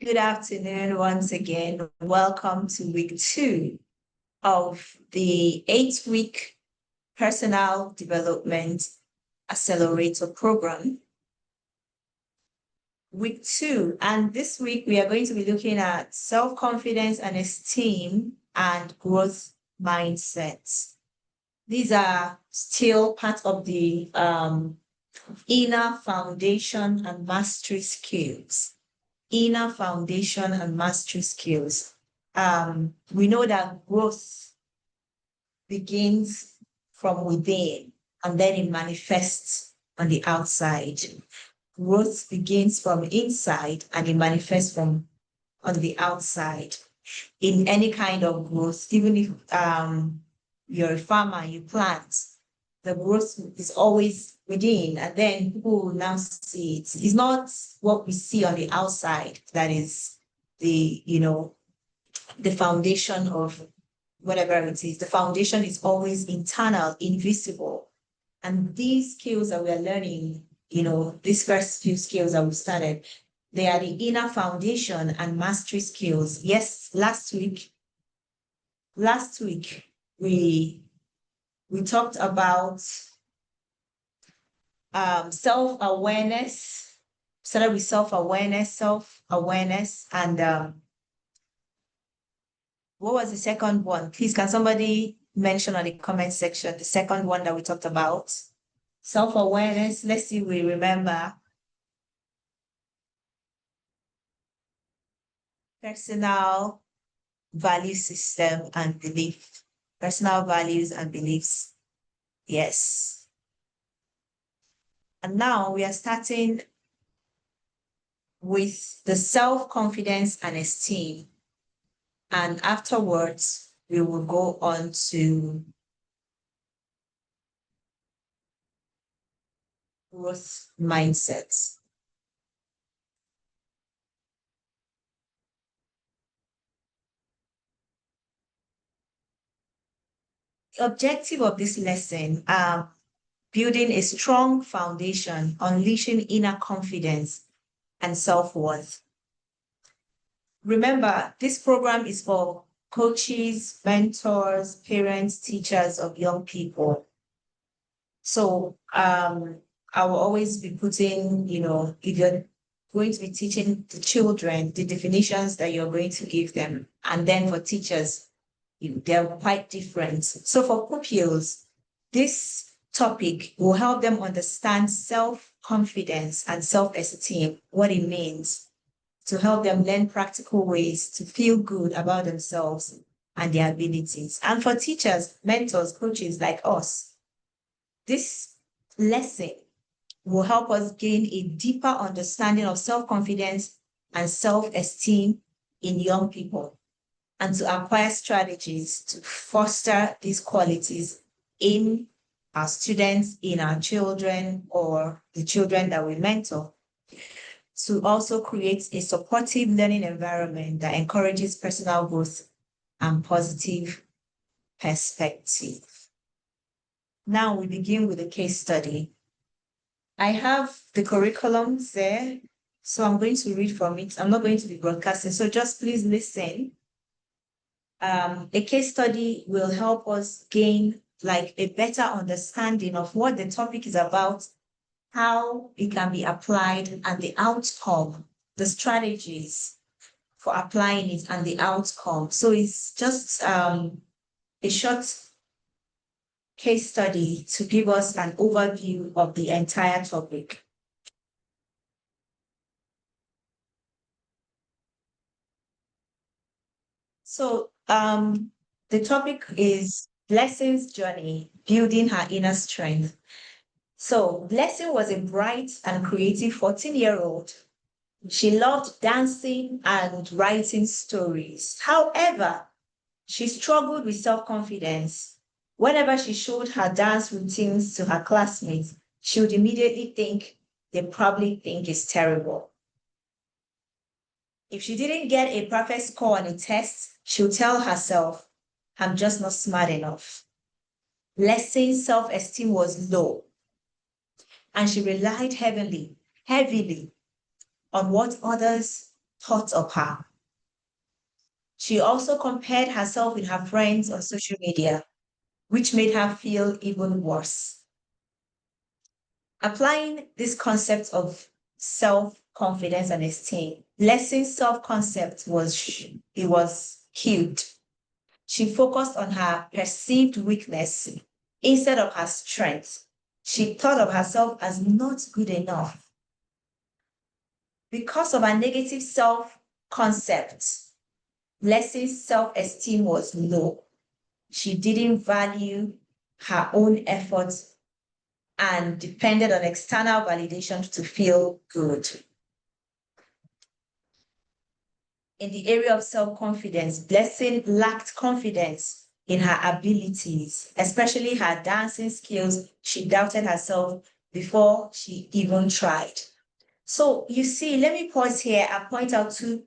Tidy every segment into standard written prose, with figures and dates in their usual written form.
Good afternoon once again. Welcome to week 2 of the 8-week Personal Development Accelerator program. Week 2, and this week we are going to be looking at self-confidence and esteem and growth mindsets. These are still part of the inner foundation and mastery skills. Inner foundation and mastery skills. We know that growth begins from within and then it manifests on the outside. Growth begins from inside and it manifests from on the outside. In any kind of growth, even if you're a farmer, you plant, the growth is always within, and then people will now see it. It's not what we see on the outside that is the foundation of whatever it is. The foundation is always internal, invisible. And these skills that we're learning, these first few skills that we started, they are the inner foundation and mastery skills. Yes, last week we talked about self-awareness. Started with self-awareness, and what was the second one? Please, can somebody mention on the comment section the second one that we talked about? Self-awareness. Let's see if we remember. Personal value system and belief. Personal values and beliefs. Yes. And now we are starting with the self-confidence and esteem. And afterwards, we will go on to growth mindsets. The objective of this lesson, building a strong foundation, unleashing inner confidence and self-worth. Remember, this program is for coaches, mentors, parents, teachers of young people. So I will always be putting, if you're going to be teaching the children, the definitions that you're going to give them. And then for teachers, they're quite different. So for pupils, this topic will help them understand self-confidence and self-esteem, what it means, to help them learn practical ways to feel good about themselves and their abilities. And for teachers, mentors, coaches like us, this lesson will help us gain a deeper understanding of self-confidence and self-esteem in young people, and to acquire strategies to foster these qualities in our students, in our children, or the children that we mentor, to also create a supportive learning environment that encourages personal growth and positive perspective. Now we begin with a case study. I have the curriculums there, so I'm going to read from it. I'm not going to be broadcasting, so just please listen. A case study will help us gain a better understanding of what the topic is about, how it can be applied, and the outcome, the strategies for applying it and the outcome. So it's just a short case study to give us an overview of the entire topic. So the topic is Blessing's journey, building her inner strength. So Blessing was a bright and creative 14-year-old. She loved dancing and writing stories. However, she struggled with self-confidence. Whenever she showed her dance routines to her classmates, she would immediately think they probably think it's terrible. If she didn't get a perfect score on a test, she would tell herself, I'm just not smart enough. Blessing's self-esteem was low, and she relied heavily on what others thought of her. She also compared herself with her friends on social media, which made her feel even worse. Applying this concept of self-confidence and esteem, Blessing's self-concept was cute. She focused on her perceived weakness instead of her strength. She thought of herself as not good enough. Because of her negative self-concept, Blessing's self-esteem was low. She didn't value her own efforts and depended on external validation to feel good. In the area of self-confidence, Blessing lacked confidence in her abilities, especially her dancing skills. She doubted herself before she even tried. So you see, let me pause here and point out two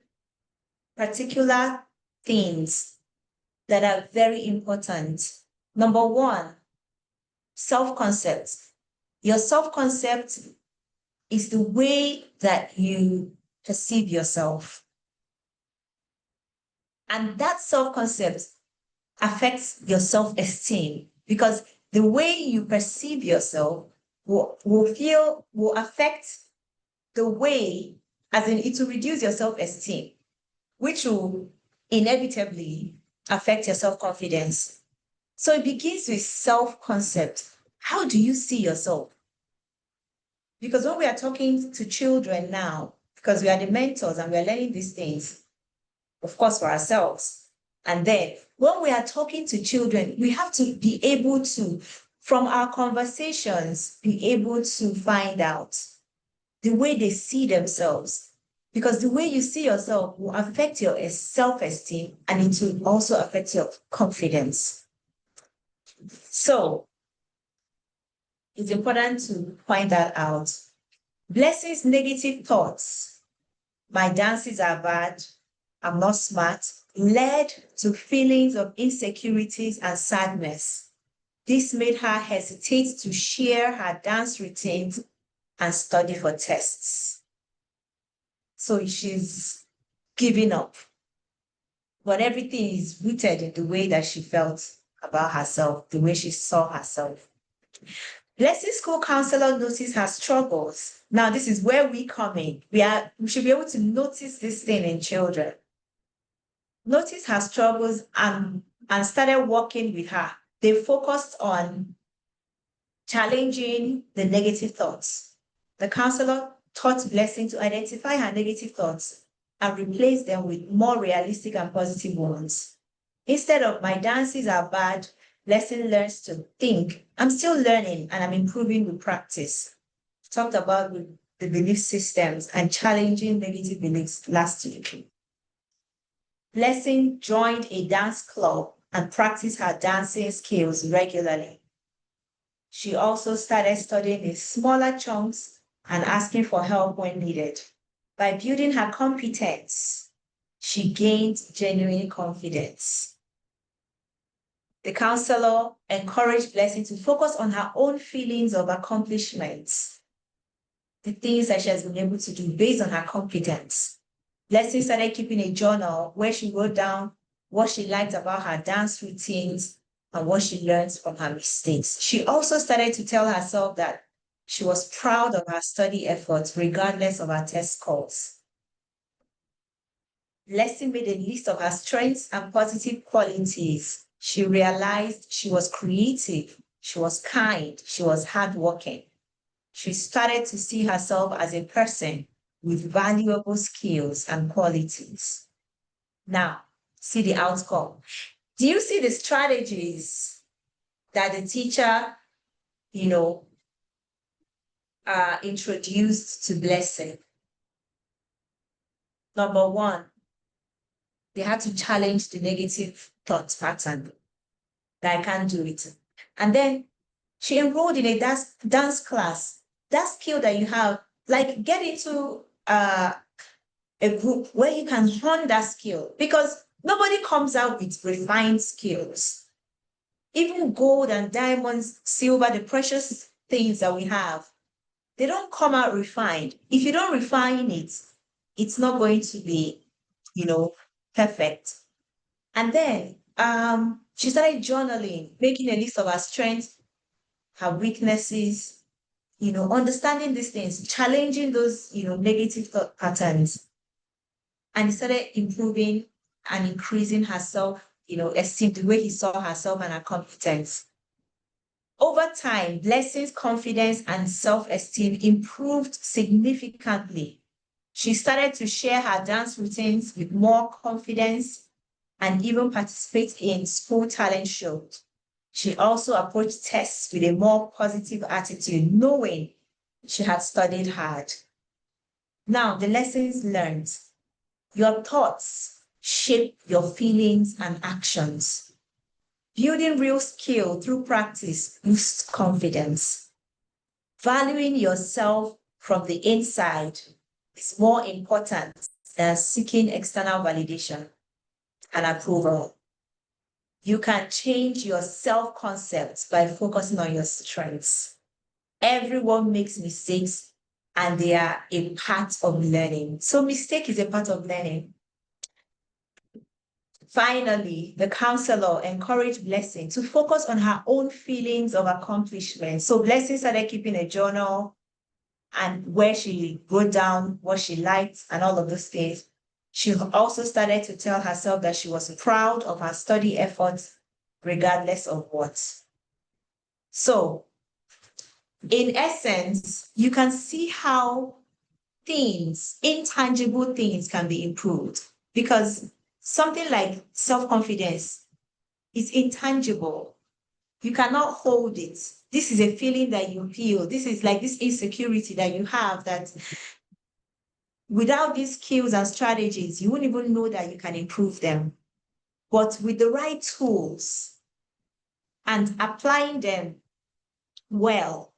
particular things that are very important. Number one, self-concept. Your self-concept is the way that you perceive yourself. And that self-concept affects your self-esteem because the way you perceive yourself will affect the way, as in it will reduce your self-esteem, which will inevitably affect your self-confidence. So it begins with self-concept. How do you see yourself? Because when we are talking to children now, because we are the mentors and we are learning these things, of course, for ourselves. And then when we are talking to children, we have to be able to, from our conversations, be able to find out the way they see themselves. Because the way you see yourself will affect your self-esteem and it will also affect your confidence. So it's important to find that out. Blessing's negative thoughts. My dances are bad. I'm not smart, led to feelings of insecurities and sadness. This made her hesitate to share her dance routines and study for tests. So she's giving up. But everything is rooted in the way that she felt about herself, the way she saw herself. Blessing school counselor noticed her struggles. Now, this is where we come in. We should be able to notice this thing in children. Notice her struggles and started working with her. They focused on challenging the negative thoughts. The counselor taught Blessing to identify her negative thoughts and replace them with more realistic and positive ones. Instead of my dances are bad, Blessing learns to think, I'm still learning and I'm improving with practice. Talked about the belief systems and challenging negative beliefs last week. Blessing joined a dance club and practiced her dancing skills regularly. She also started studying in smaller chunks and asking for help when needed. By building her competence, she gained genuine confidence. The counselor encouraged Blessing to focus on her own feelings of accomplishments, the things that she has been able to do based on her competence. Blessing started keeping a journal where she wrote down what she liked about her dance routines and what she learned from her mistakes. She also started to tell herself that she was proud of her study efforts regardless of her test scores. Blessing made a list of her strengths and positive qualities. She realized she was creative, she was kind, she was hardworking. She started to see herself as a person with valuable skills and qualities. Now, see the outcome. Do you see the strategies that the teacher, introduced to Blessing? Number one, they had to challenge the negative thought pattern that I can't do it. And then she enrolled in a dance class. That skill that you have, like get into a group where you can hone that skill because nobody comes out with refined skills. Even gold and diamonds, silver, the precious things that we have, they don't come out refined. If you don't refine it, it's not going to be, perfect. And then she started journaling, making a list of her strengths, her weaknesses, understanding these things, challenging those, negative thought patterns. And started improving and increasing herself, esteem, the way he saw herself and her competence. Over time, Blessing's confidence and self-esteem improved significantly. She started to share her dance routines with more confidence and even participate in school talent shows. She also approached tests with a more positive attitude, knowing she had studied hard. Now, the lessons learned. Your thoughts shape your feelings and actions. Building real skill through practice boosts confidence. Valuing yourself from the inside is more important than seeking external validation and approval. You can change your self-concept by focusing on your strengths. Everyone makes mistakes and they are a part of learning. So mistake is a part of learning. Finally, the counselor encouraged Blessing to focus on her own feelings of accomplishment. So Blessing started keeping a journal and where she wrote down what she liked and all of those things. She also started to tell herself that she was proud of her study efforts, regardless of what. So, in essence, you can see how things, intangible things, can be improved because something like self-confidence is intangible. You cannot hold it. This is a feeling that you feel. This is like this insecurity that you have that without these skills and strategies, you wouldn't even know that you can improve them. But with the right tools and applying them well,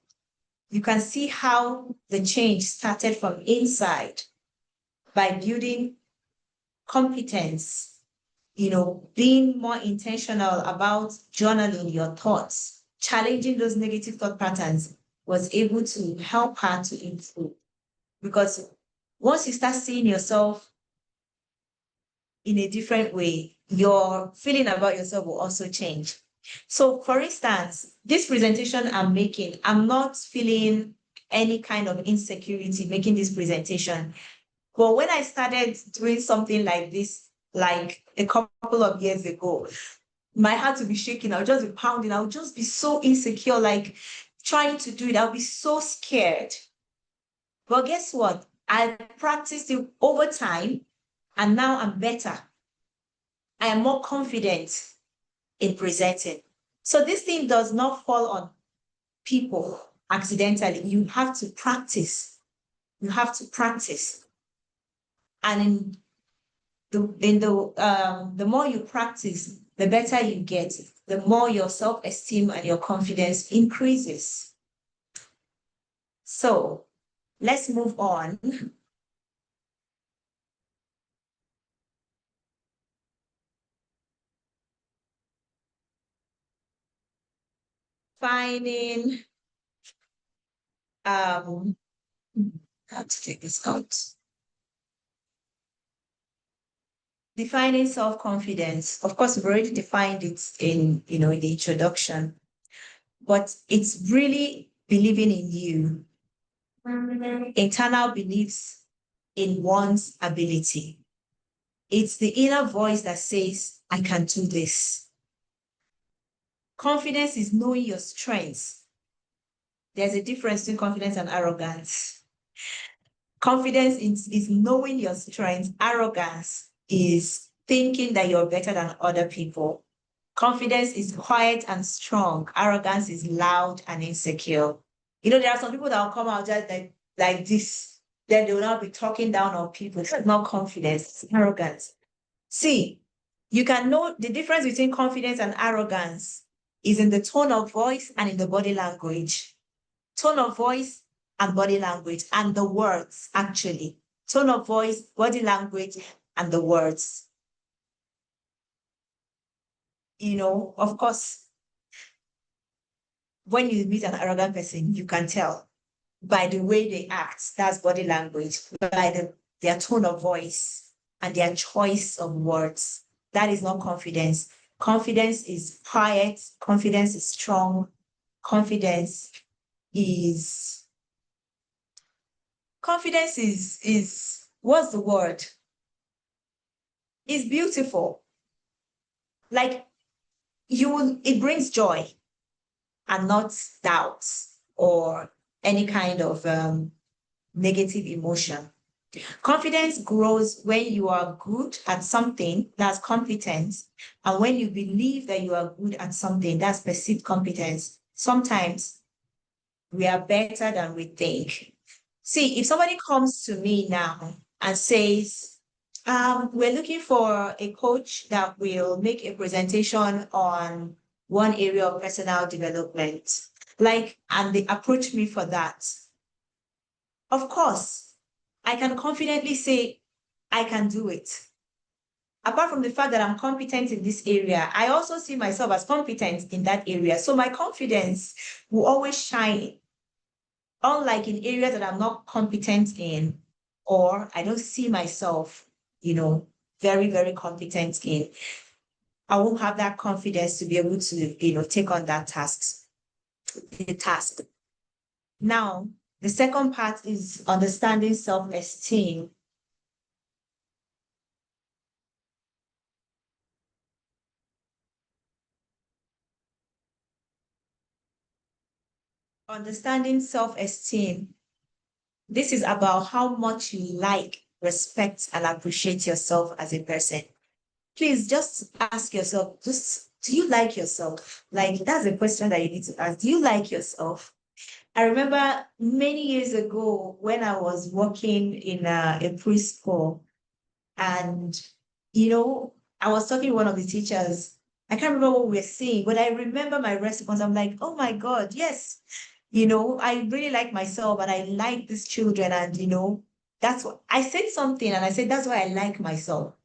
you can see how the change started from inside by building competence, being more intentional about journaling your thoughts, challenging those negative thought patterns was able to help her to improve. Because once you start seeing yourself in a different way, your feeling about yourself will also change. So for instance, this presentation I'm making, I'm not feeling any kind of insecurity making this presentation. But when I started doing something like this, like a couple of years ago, my heart would be shaking. I would just be pounding. I would just be so insecure, like trying to do it. I would be so scared. But guess what? I practiced it over time, and now I'm better. I am more confident in presenting. So this thing does not fall on people accidentally. You have to practice. You have to practice. And the more you practice, the better you get, the more your self-esteem and your confidence increases. So let's move on. Finding, how to take this out. Defining self-confidence. Of course, we've already defined it in, in the introduction, but it's really believing in you, internal beliefs in one's ability. It's the inner voice that says, I can do this. Confidence is knowing your strengths. There's a difference between confidence and arrogance. Confidence is knowing your strengths. Arrogance is thinking that you're better than other people. Confidence is quiet and strong. Arrogance is loud and insecure. There are some people that will come out just like this, then they will not be talking down on people. It's not confidence, it's arrogance. See, you can know the difference between confidence and arrogance is in the tone of voice and in the body language. Tone of voice and body language and the words, actually. Tone of voice, body language, and the words. Of course, when you meet an arrogant person, you can tell by the way they act, that's body language, by the their tone of voice, and their choice of words. That is not confidence. Confidence is quiet. Confidence is strong. Confidence is what's the word? Is beautiful. Like it brings joy and not doubt or any kind of negative emotion. Confidence grows when you are good at something, that's competence, and when you believe that you are good at something, that's perceived competence. Sometimes we are better than we think. See, if somebody comes to me now and says, we're looking for a coach that will make a presentation on one area of personal development, and they approach me for that. Of course, I can confidently say, I can do it. Apart from the fact that I'm competent in this area, I also see myself as competent in that area. So my confidence will always shine, unlike in areas that I'm not competent in, or I don't see myself, very, very competent in. I won't have that confidence to be able to, take on that the task. Now, the second part is understanding self-esteem. Understanding self-esteem. This is about how much you like, respect, and appreciate yourself as a person. Please just ask yourself, do you like yourself? Like, that's a question that you need to ask. Do you like yourself? I remember many years ago when I was working in a preschool, and, I was talking to one of the teachers. I can't remember what we were saying, but I remember my response. I'm like, oh my God, yes. I really like myself and I like these children. And, that's what I said something and I said, that's why I like myself.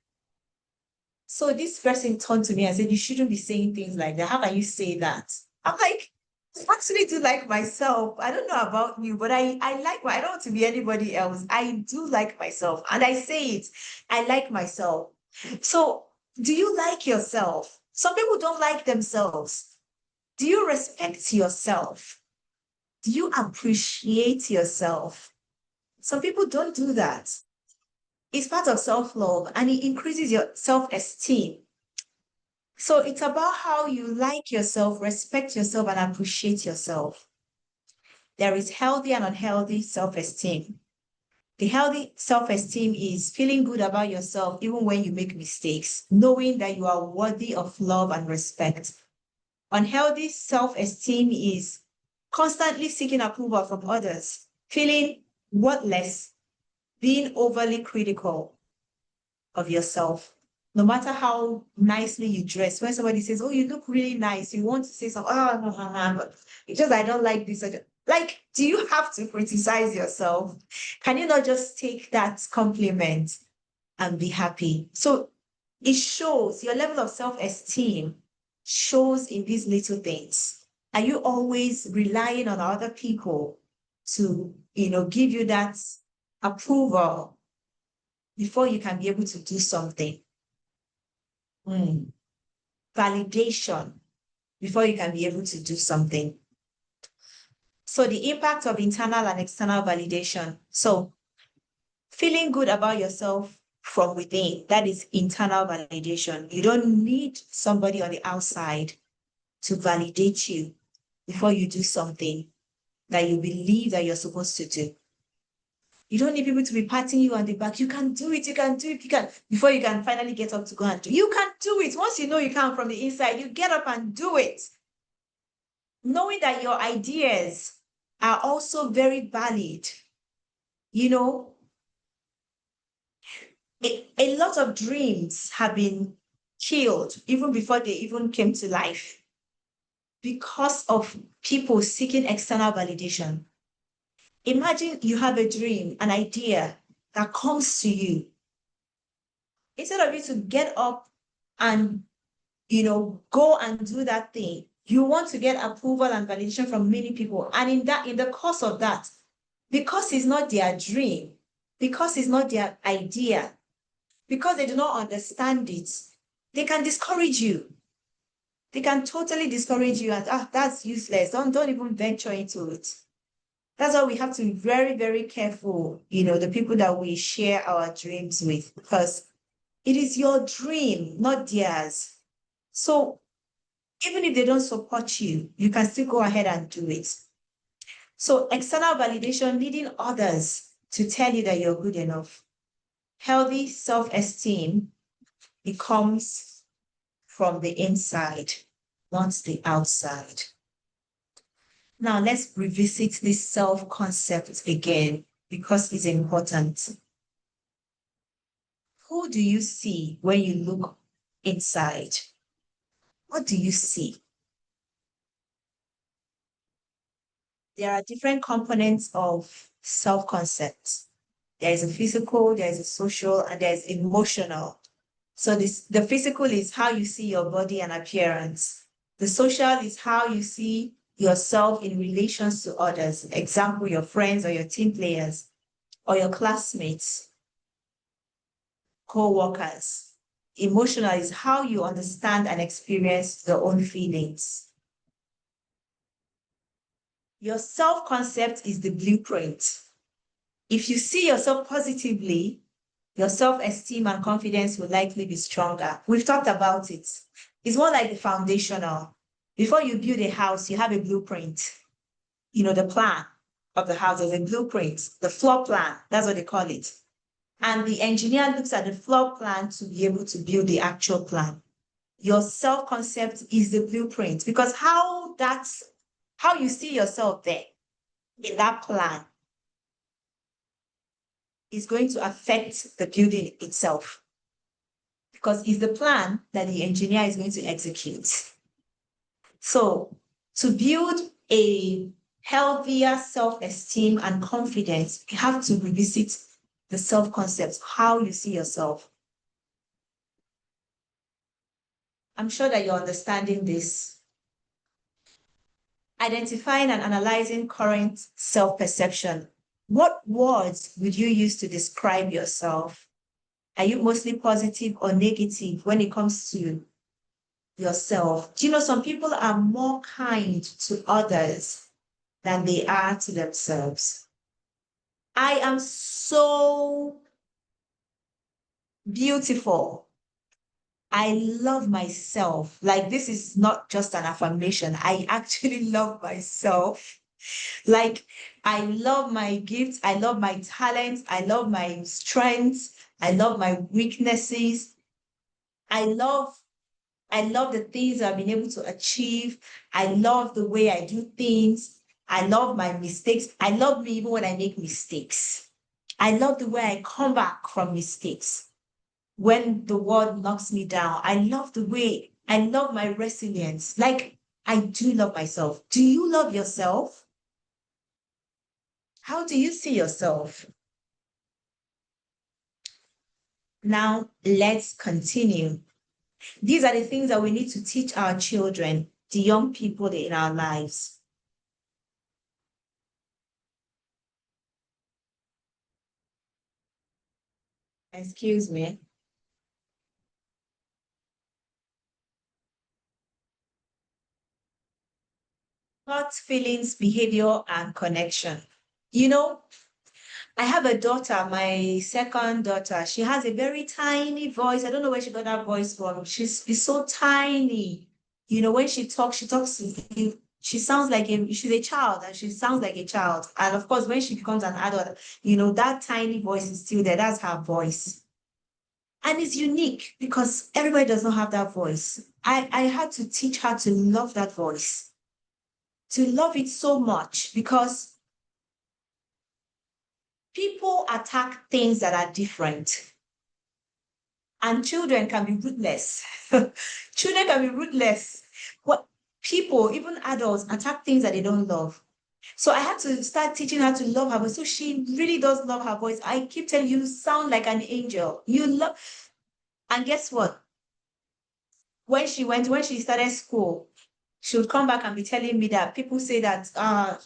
So this person turned to me and said, you shouldn't be saying things like that. How can you say that? I'm like, I actually do like myself. I don't know about you, but I don't want to be anybody else. I do like myself. And I say it, I like myself. So do you like yourself? Some people don't like themselves. Do you respect yourself? Do you appreciate yourself? Some people don't do that. It's part of self-love and it increases your self-esteem. So it's about how you like yourself, respect yourself, and appreciate yourself. There is healthy and unhealthy self-esteem. The healthy self-esteem is feeling good about yourself even when you make mistakes, knowing that you are worthy of love and respect. Unhealthy self-esteem is constantly seeking approval from others, feeling worthless, being overly critical of yourself. No matter how nicely you dress, when somebody says, oh, you look really nice, you want to say something, but it's just, I don't like this. Like, do you have to criticize yourself? Can you not just take that compliment and be happy? So it shows your level of self-esteem shows in these little things. Are you always relying on other people to, give you that approval before you can be able to do something? Validation before you can be able to do something. So the impact of internal and external validation. So feeling good about yourself from within, that is internal validation. You don't need somebody on the outside to validate you before you do something that you believe that you're supposed to do. You don't need people to be patting you on the back. You can do it, you can do it, you can, before you can finally get up to go and do it. You can do it. Once you know you can from the inside, you get up and do it. Knowing that your ideas are also very valid. A lot of dreams have been killed even before they even came to life because of people seeking external validation. Imagine you have a dream, an idea that comes to you. Instead of you to get up and, go and do that thing, you want to get approval and validation from many people. And in the course of that, because it's not their dream, because it's not their idea, because they do not understand it, they can discourage you. They can totally discourage you and that's useless. Don't even venture into it. That's why we have to be very, very careful, the people that we share our dreams with, because it is your dream, not theirs. So even if they don't support you, you can still go ahead and do it. So external validation, needing others to tell you that you're good enough. Healthy self-esteem, it comes from the inside, not the outside. Now let's revisit this self-concept again because it's important. Who do you see when you look inside? What do you see? There are different components of self-concept. There is a physical, there is a social, and there is emotional. So the physical is how you see your body and appearance. The social is how you see yourself in relations to others. Example, your friends or your team players or your classmates, co-workers. Emotional is how you understand and experience your own feelings. Your self-concept is the blueprint. If you see yourself positively, your self-esteem and confidence will likely be stronger. We've talked about it. It's more like the foundational. Before you build a house, you have a blueprint. The plan of the house is a blueprint, the floor plan, that's what they call it. And the engineer looks at the floor plan to be able to build the actual plan. Your self-concept is the blueprint because how you see yourself there in that plan is going to affect the building itself because it's the plan that the engineer is going to execute. So to build a healthier self-esteem and confidence, you have to revisit the self-concept, how you see yourself. I'm sure that you're understanding this. Identifying and analyzing current self-perception. What words would you use to describe yourself? Are you mostly positive or negative when it comes to yourself? Do you know some people are more kind to others than they are to themselves? I am so beautiful. I love myself. Like, this is not just an affirmation. I actually love myself. Like, I love my gifts. I love my talents. I love my strengths. I love my weaknesses. I love the things I've been able to achieve. I love the way I do things. I love my mistakes. I love me even when I make mistakes. I love the way I come back from mistakes. When the world knocks me down, I love my resilience. Like, I do love myself. Do you love yourself? How do you see yourself? Now, let's continue. These are the things that we need to teach our children, the young people in our lives. Excuse me. Thoughts, feelings, behavior, and connection. You know, I have a daughter, my second daughter. She has a very tiny voice. I don't know where she got that voice from. She's so tiny. When she talks to you, she sounds like she's a child and she sounds like a child. And of course, when she becomes an adult, that tiny voice is still there. That's her voice. And it's unique because everybody does not have that voice. I had to teach her to love that voice, to love it so much because people attack things that are different. And children can be ruthless. Children can be ruthless. What people, even adults, attack things that they don't love. So I had to start teaching her to love her voice. So she really does love her voice. I keep telling you, sound like an angel. You love, and guess what? When she started school, she would come back and be telling me that people say that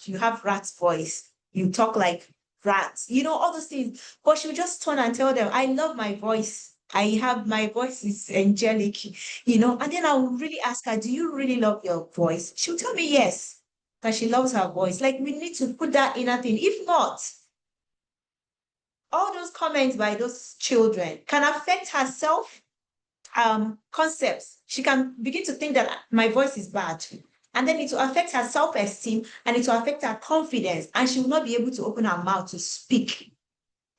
you have rat's voice. You talk like rats, all those things. But she'll just turn and tell them, I love my voice. My voice is angelic, and then I will really ask her, do you really love your voice? She'll tell me yes, that she loves her voice. Like, we need to put that inner thing. If not, all those comments by those children can affect her self concepts. She can begin to think that my voice is bad. And then it will affect her self-esteem and it will affect her confidence. And she will not be able to open her mouth to speak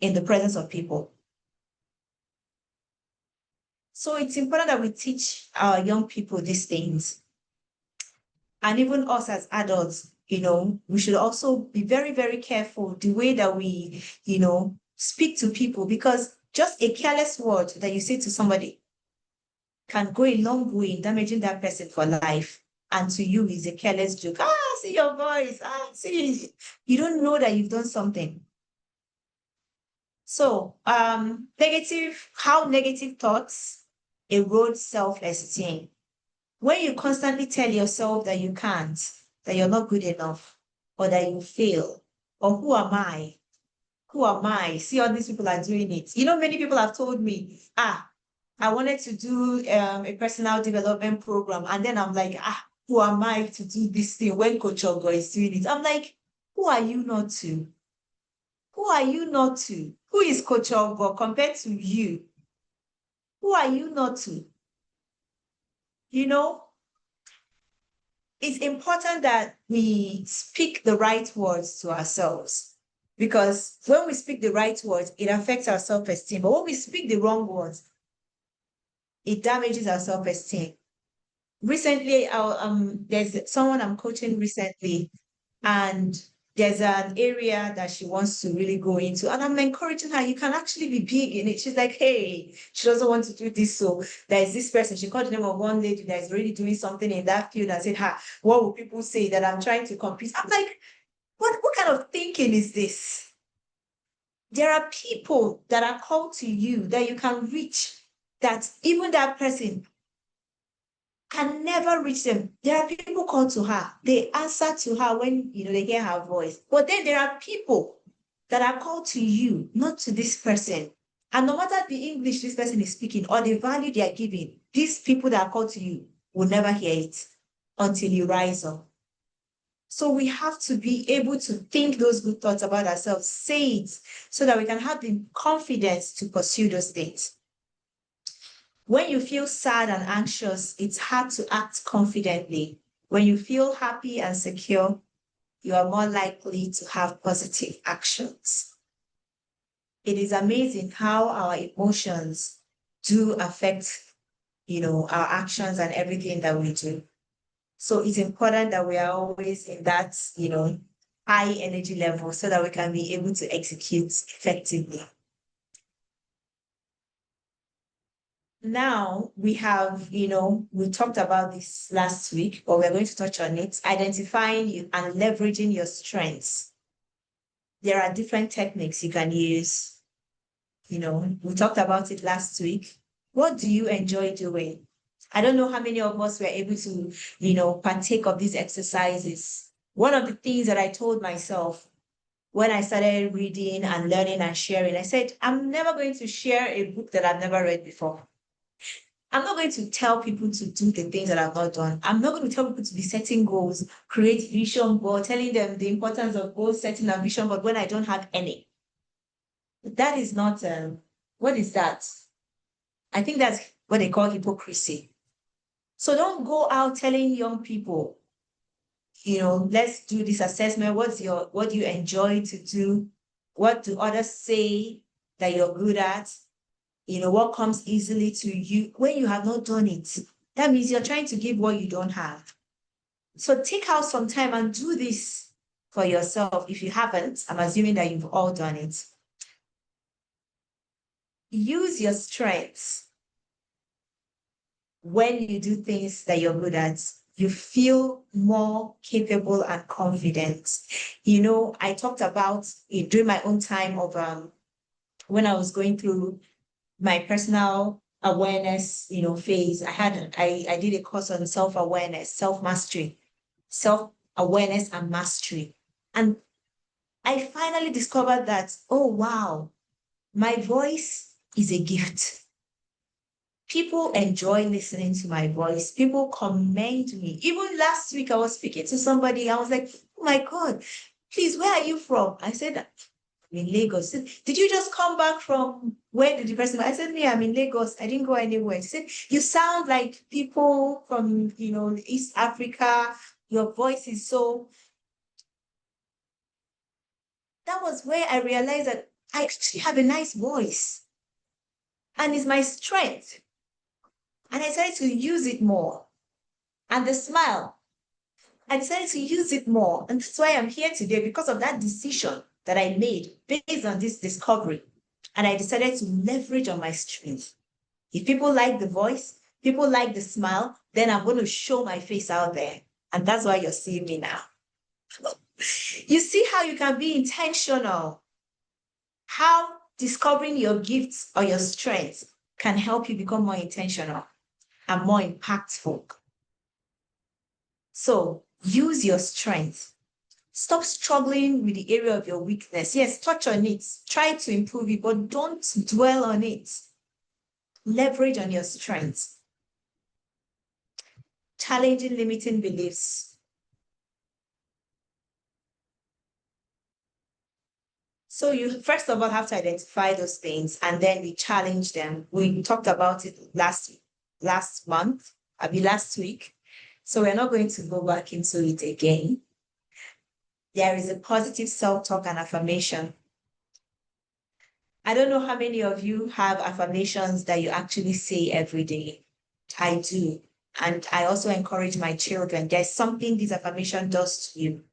in the presence of people. So it's important that we teach our young people these things. And even us as adults, we should also be very, very careful the way that we, speak to people, because just a careless word that you say to somebody can go a long way in damaging that person for life. And to you is a careless joke. See your voice. See. You don't know that you've done something. So, how negative thoughts erode self-esteem. When you constantly tell yourself that you can't, that you're not good enough, or that you fail, or who am I? Who am I? See, all these people are doing it. Many people have told me, I wanted to do a personal development program. And then I'm like, who am I to do this thing when Coach Ogo is doing it? I'm like, who are you not to? Who are you not to? Who is Coach Ogo compared to you? Who are you not to? It's important that we speak the right words to ourselves, because when we speak the right words, it affects our self-esteem. But when we speak the wrong words, it damages our self-esteem. Recently, there's someone I'm coaching recently, and there's an area that she wants to really go into. And I'm encouraging her, you can actually be big in it. She's like, hey, she doesn't want to do this. So there's this person, she called the name of one lady that is really doing something in that field and said, what will people say that I'm trying to compete? I'm like, what kind of thinking is this? There are people that are called to you that you can reach, that even that person can never reach them. There are people called to her. They answer to her when they hear her voice. But then there are people that are called to you, not to this person. And no matter the English this person is speaking or the value they are giving, these people that are called to you will never hear it until you rise up. So we have to be able to think those good thoughts about ourselves, say it, so that we can have the confidence to pursue those things. When you feel sad and anxious, it's hard to act confidently. When you feel happy and secure, you are more likely to have positive actions. It is amazing how our emotions do affect, our actions and everything that we do. So it's important that we are always in that, high energy level so that we can be able to execute effectively. Now we have, we talked about this last week, but we're going to touch on it, identifying and leveraging your strengths. There are different techniques you can use. We talked about it last week. What do you enjoy doing? I don't know how many of us were able to, partake of these exercises. One of the things that I told myself when I started reading and learning and sharing, I said, I'm never going to share a book that I've never read before. I'm not going to tell people to do the things that I've not done. I'm not going to tell people to be setting goals, create vision board, telling them the importance of goal setting and vision board when I don't have any. That is not, what is that? I think that's what they call hypocrisy. So don't go out telling young people, let's do this assessment. What do you enjoy to do? What do others say that you're good at? What comes easily to you when you have not done it? That means you're trying to give what you don't have. So take out some time and do this for yourself. If you haven't, I'm assuming that you've all done it. Use your strengths. When you do things that you're good at, you feel more capable and confident. I talked about it during my own time of when I was going through my personal awareness, phase. I did a course on self-awareness, self-mastery, self-awareness and mastery. And I finally discovered that, oh, wow, my voice is a gift. People enjoy listening to my voice. People commend me. Even last week, I was speaking to somebody. I was like, oh my God, please, where are you from? I said, I'm in Lagos. Did you just come back from where did the person? I said, yeah, I'm in Lagos. I didn't go anywhere. She said, you sound like people from, East Africa. Your voice is so. That was where I realized that I actually have a nice voice and it's my strength. And I decided to use it more. And the smile, I decided to use it more. And that's why I'm here today, because of that decision that I made based on this discovery. And I decided to leverage on my strength. If people like the voice, people like the smile, then I'm going to show my face out there. And that's why you're seeing me now. You see how you can be intentional, how discovering your gifts or your strengths can help you become more intentional and more impactful. So use your strength. Stop struggling with the area of your weakness. Yes, touch on it. Try to improve it, but don't dwell on it. Leverage on your strengths. Challenging limiting beliefs. So you first of all have to identify those things and then we challenge them. We talked about it last month, last week. So we're not going to go back into it again. There is a positive self-talk and affirmation. I don't know how many of you have affirmations that you actually say every day. I do. And I also encourage my children. There's something this affirmation does to you.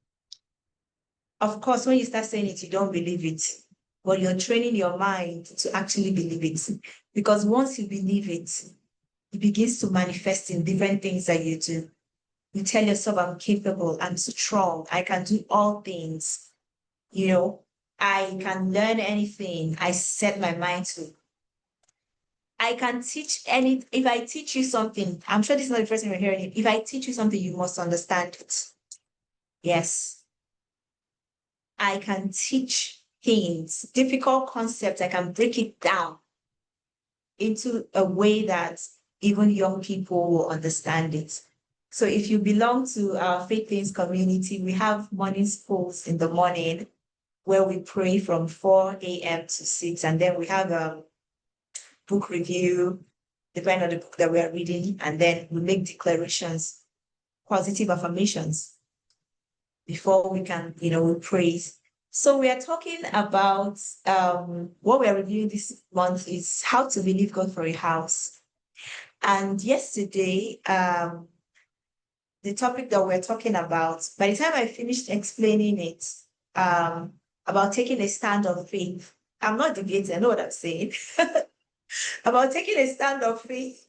Of course, when you start saying it, you don't believe it, but you're training your mind to actually believe it. Because once you believe it, it begins to manifest in different things that you do. You tell yourself, I'm capable, I'm strong, I can do all things. I can learn anything I set my mind to. I can teach if I teach you something, I'm sure this is not the first time you're hearing it. If I teach you something, you must understand it. Yes. I can teach things, difficult concepts, I can break it down into a way that even young people will understand it. So if you belong to our Faith Things community, we have morning schools in the morning where we pray from 4 a.m. to 6, and then we have a book review, depending on the book that we are reading, and then we make declarations, positive affirmations before we can, we praise. So we are talking about what we are reviewing this month is how to believe God for a house. And yesterday, the topic that we're talking about, by the time I finished explaining it, about taking a stand of faith, I'm not debating, I know what I'm saying. About taking a stand of faith.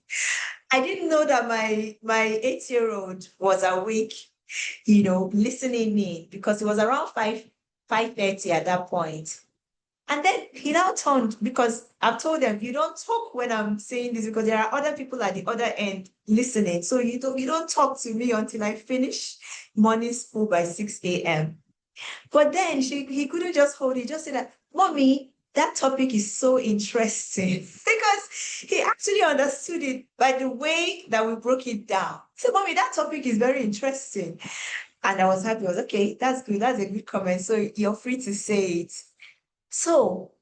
I didn't know that my 8-year-old was awake, listening in, because it was around 5:30 at that point. And then he now turned, because I've told them, you don't talk when I'm saying this, because there are other people at the other end listening. So you don't talk to me until I finish morning school by 6 a.m. But then he couldn't just hold it, he just said that, Mommy, that topic is so interesting, because he actually understood it by the way that we broke it down. So, Mommy, that topic is very interesting. And I was happy. I was okay, that's good. That's a good comment. So you're free to say it. So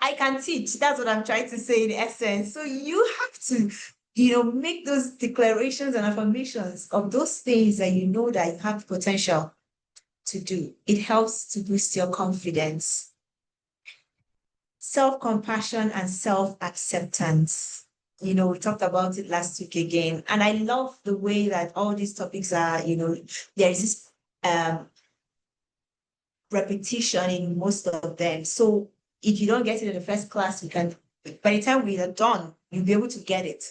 I can teach. That's what I'm trying to say in essence. So you have to, make those declarations and affirmations of those things that you know that you have potential to do. It helps to boost your confidence. Self-compassion and self-acceptance. We talked about it last week again. And I love the way that all these topics are, there is this repetition in most of them. So if you don't get it in the first class, by the time we are done, you'll be able to get it.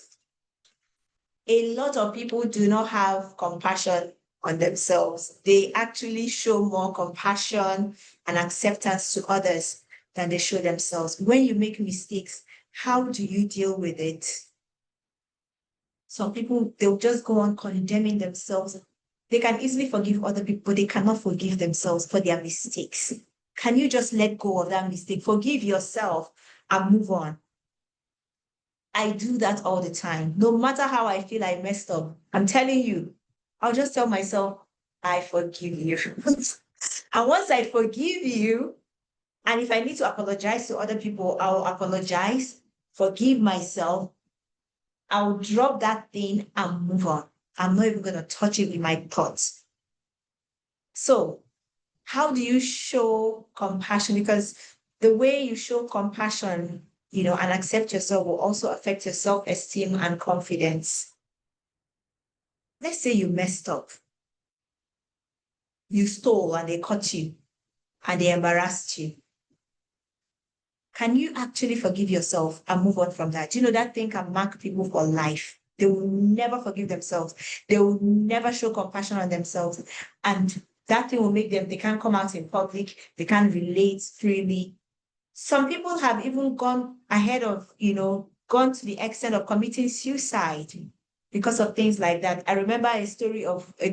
A lot of people do not have compassion on themselves. They actually show more compassion and acceptance to others than they show themselves. When you make mistakes, how do you deal with it? Some people, they'll just go on condemning themselves. They can easily forgive other people, but they cannot forgive themselves for their mistakes. Can you just let go of that mistake? Forgive yourself and move on. I do that all the time. No matter how I feel I messed up, I'm telling you, I'll just tell myself, I forgive you. And once I forgive you, and if I need to apologize to other people, I'll apologize, forgive myself, I'll drop that thing and move on. I'm not even going to touch it with my thoughts. So, how do you show compassion? Because the way you show compassion, and accept yourself will also affect your self-esteem and confidence. Let's say you messed up. You stole and they caught you and they embarrassed you. Can you actually forgive yourself and move on from that? That thing can mark people for life. They will never forgive themselves. They will never show compassion on themselves. And that thing will make them, they can't come out in public. They can't relate freely. Some people have even gone ahead of, gone to the extent of committing suicide because of things like that. I remember a story of a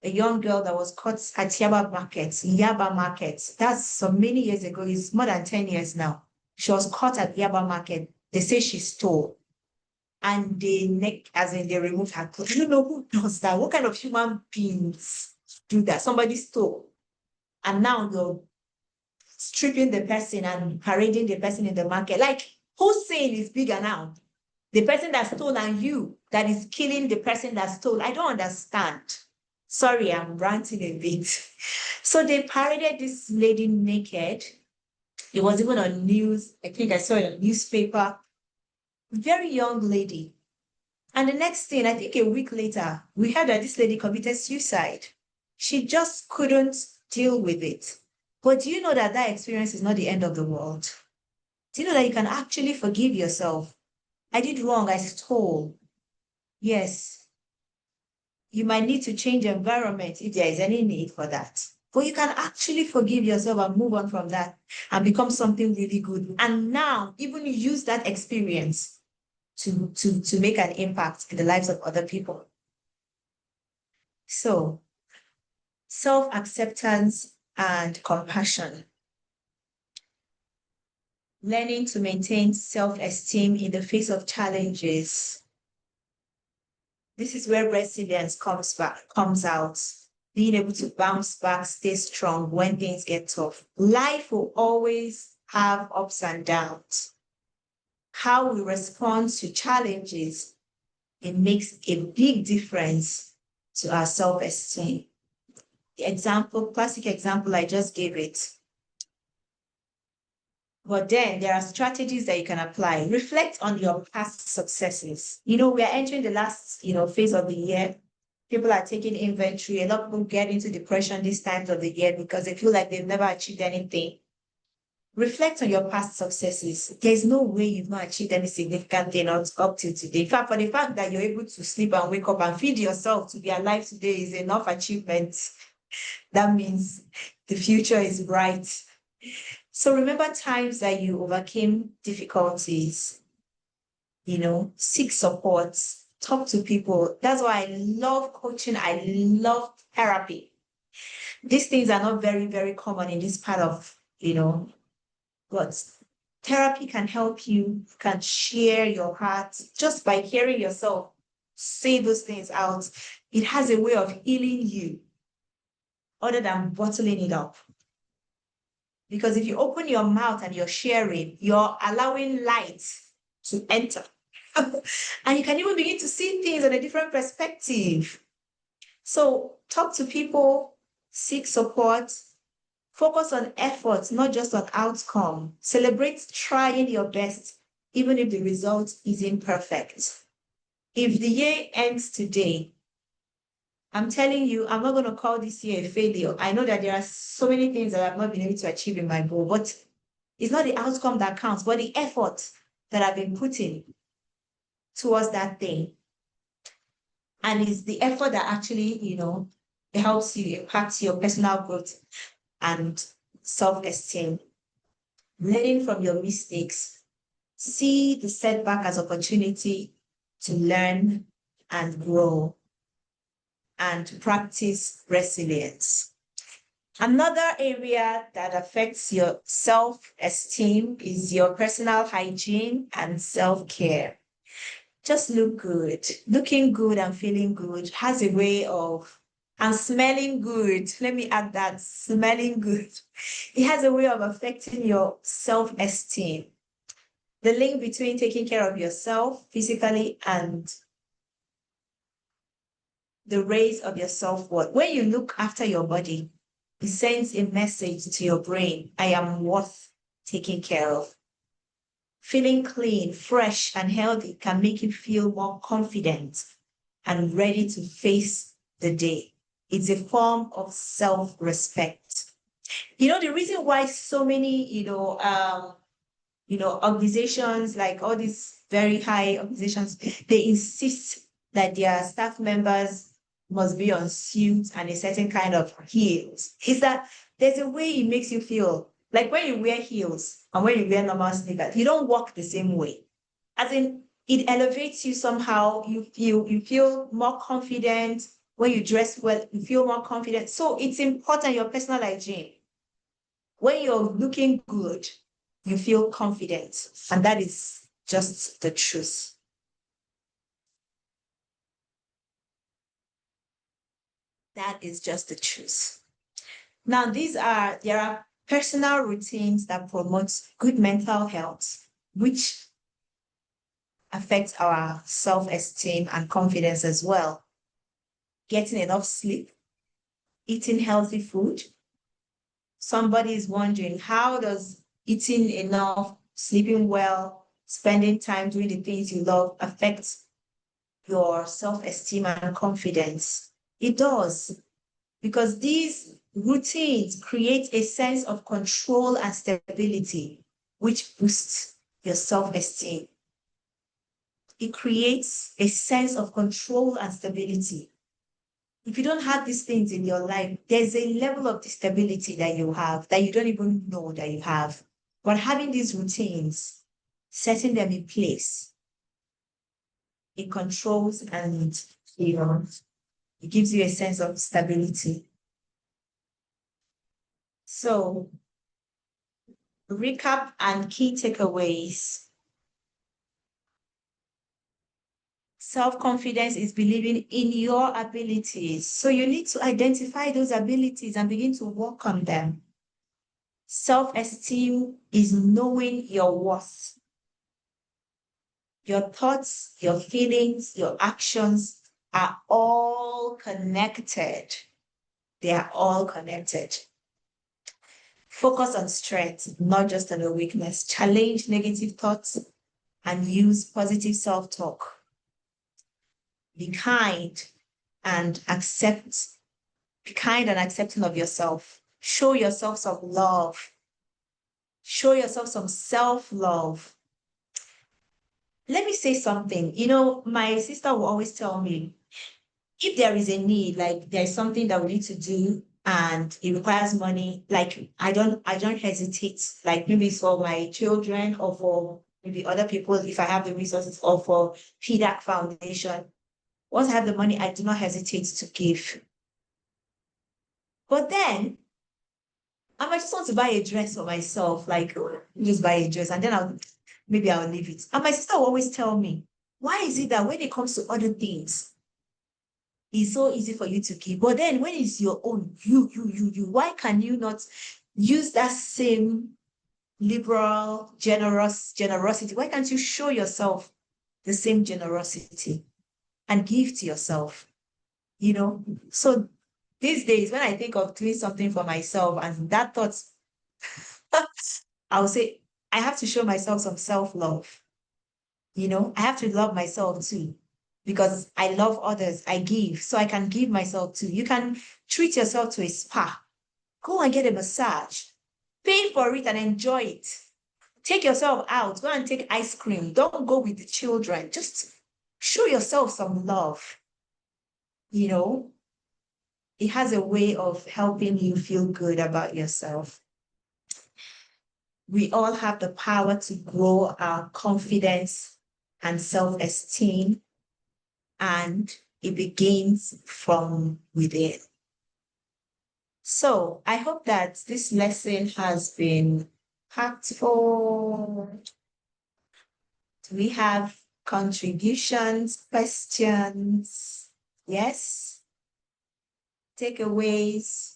young girl that was caught at Yaba Market. That's so many years ago. It's more than 10 years now. She was caught at Yaba Market. They say she stole. And they removed her clothes. I don't know who does that. What kind of human beings do that? Somebody stole. And now you're stripping the person and parading the person in the market. Like, whose sin is bigger now? The person that stole and you that is killing the person that stole? I don't understand. Sorry, I'm ranting a bit. So they paraded this lady naked. It was even on news. I think I saw it on a newspaper. Very young lady. And the next thing, I think a week later, we heard that this lady committed suicide. She just couldn't deal with it. But do you know that that experience is not the end of the world? Do you know that you can actually forgive yourself? I did wrong, I stole. Yes. You might need to change the environment if there is any need for that. But you can actually forgive yourself and move on from that and become something really good. And now even use that experience to make an impact in the lives of other people. So, self-acceptance and compassion. Learning to maintain self-esteem in the face of challenges. This is where resilience comes out. Being able to bounce back, stay strong when things get tough. Life will always have ups and downs. How we respond to challenges, it makes a big difference to our self-esteem. The classic example, I just gave it. But then there are strategies that you can apply. Reflect on your past successes. We are entering the last, phase of the year. People are taking inventory. A lot of people get into depression this time of the year because they feel like they've never achieved anything. Reflect on your past successes. There's no way you've not achieved any significant thing up till today. In fact, for the fact that you're able to sleep and wake up and feed yourself to be alive today is enough achievement. That means the future is bright. So remember times that you overcame difficulties, seek support, talk to people. That's why I love coaching. I love therapy. These things are not very, very common in this part of, but therapy can help you, can share your heart just by hearing yourself say those things out. It has a way of healing you other than bottling it up. Because if you open your mouth and you're sharing, you're allowing light to enter. And you can even begin to see things in a different perspective. So talk to people, seek support, focus on effort, not just on outcome. Celebrate trying your best, even if the result isn't perfect. If the year ends today, I'm telling you, I'm not going to call this year a failure. I know that there are so many things that I've not been able to achieve in my goal, but it's not the outcome that counts, but the effort that I've been putting towards that thing. And it's the effort that actually, helps you, impacts your personal growth and self-esteem. Learning from your mistakes, see the setback as opportunity to learn and grow. and practice resilience. Another area that affects your self-esteem is your personal hygiene and self-care. Just look good. Looking good and feeling good has a way of, and smelling good. Let me add that, smelling good. It has a way of affecting your self-esteem. The link between taking care of yourself physically and the raise of your self-worth. When you look after your body, it sends a message to your brain, I am worth taking care of. Feeling clean, fresh, and healthy can make you feel more confident and ready to face the day. It's a form of self-respect. The reason why so many, organizations, like all these very high organizations, they insist that their staff members must be on suits and a certain kind of heels, is that there's a way it makes you feel. Like when you wear heels and when you wear normal sneakers, you don't walk the same way. As in, it elevates you somehow. You feel more confident. When you dress well, you feel more confident. So it's important, your personal hygiene. When you're looking good, you feel confident. And that is just the truth. That is just the truth. Now, there are personal routines that promote good mental health, which affects our self-esteem and confidence as well. Getting enough sleep, eating healthy food. Somebody is wondering, how does eating enough, sleeping well, spending time doing the things you love affect your self-esteem and confidence? It does, because these routines create a sense of control and stability, which boosts your self-esteem. It creates a sense of control and stability. If you don't have these things in your life, there's a level of stability that you have that you don't even know that you have. But having these routines, setting them in place, it controls and it gives you a sense of stability. So, recap and key takeaways. Self-confidence is believing in your abilities. So you need to identify those abilities and begin to work on them. Self-esteem is knowing your worth. Your thoughts, your feelings, your actions are all connected. They are all connected. Focus on strength, not just on a weakness. Challenge negative thoughts and use positive self-talk. Be kind and be kind and accepting of yourself. Show yourself some love. Show yourself some self-love. Let me say something. My sister will always tell me, if there is a need, like there's something that we need to do and it requires money, like I don't hesitate, like maybe it's for my children or for maybe other people if I have the resources, or for PDAC Foundation. Once I have the money, I do not hesitate to give. But then I might just want to buy a dress for myself, like just buy a dress and then maybe I'll leave it. And my sister will always tell me, why is it that when it comes to other things, it's so easy for you to give, but then when it's your own, you, why can you not use that same liberal, generosity? Why can't you show yourself the same generosity and give to yourself? So these days, when I think of doing something for myself and that thought, I'll say, I have to show myself some self-love. I have to love myself too, because I love others. I give, so I can give myself too. You can treat yourself to a spa. Go and get a massage. Pay for it and enjoy it. Take yourself out. Go and take ice cream. Don't go with the children. Just show yourself some love. It has a way of helping you feel good about yourself. We all have the power to grow our confidence and self-esteem. And it begins from within. So I hope that this lesson has been impactful. Do we have contributions, questions? Yes? Takeaways?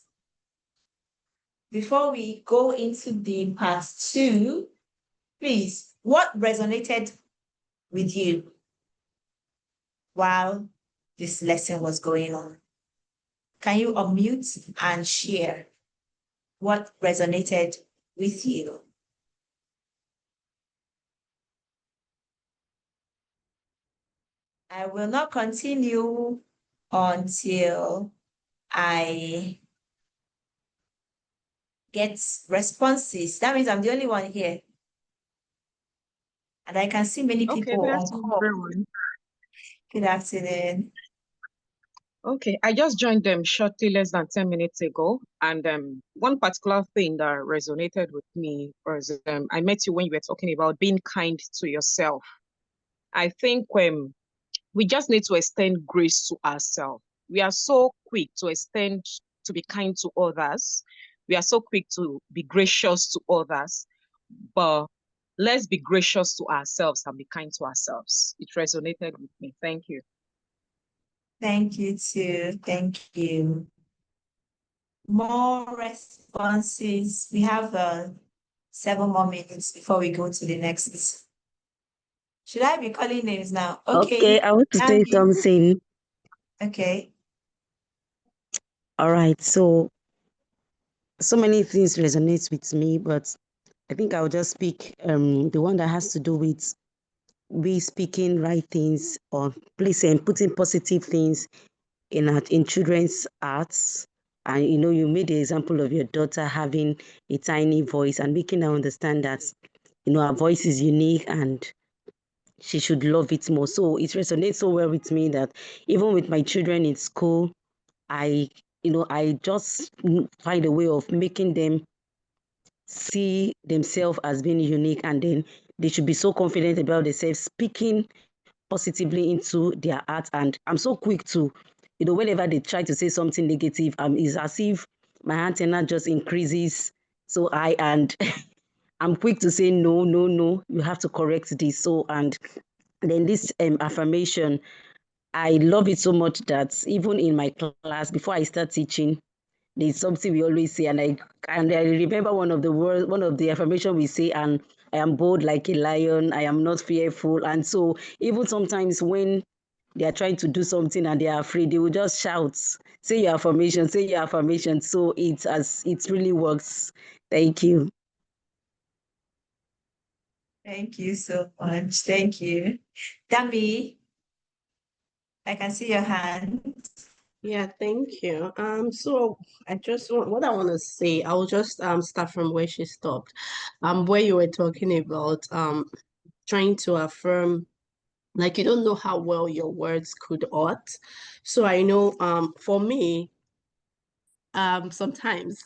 Before we go into the part two, please, what resonated with you while this lesson was going on? Can you unmute and share what resonated with you? I will not continue until I get responses. That means I'm the only one here. And I can see many Okay, people good on afternoon, call. everyone. Good afternoon. Okay, I just joined them shortly less than 10 minutes ago. And one particular thing that resonated with me was I met you when you were talking about being kind to yourself. I think we just need to extend grace to ourselves. We are so quick to be kind to others. We are so quick to be gracious to others. But let's be gracious to ourselves and be kind to ourselves. It resonated with me. Thank you. Thank you too. Thank you. More responses. We have 7 more minutes before we go to the next. Should I be calling names now? Okay, Okay. I want to say Abby. something. Okay. All right, so many things resonate with me, but I think I'll just speak the one that has to do with we speaking right things or placing putting positive things in children's hearts. And you made the example of your daughter having a tiny voice and making her understand that her voice is unique and she should love it more. So it resonates so well with me that even with my children in school, I just find a way of making them see themselves as being unique, and then they should be so confident about themselves, speaking positively into their art. And I'm so quick to, whenever they try to say something negative, it's as if my antenna just increases. So and I'm quick to say no, no, no. You have to correct this. So and then this affirmation, I love it so much that even in my class, before I start teaching, there's something we always say, and I remember one of the affirmation we say, and I am bold like a lion, I am not fearful. And so even sometimes when they are trying to do something and they are afraid, they will just shout, say your affirmation, say your affirmation. So it really works. Thank you. Thank you so much. Thank you. Dami, I can see your hand. Yeah, thank you. So what I want to say, I'll just start from where she stopped. Where you were talking about trying to affirm, like you don't know how well your words could ought. So I know for me, sometimes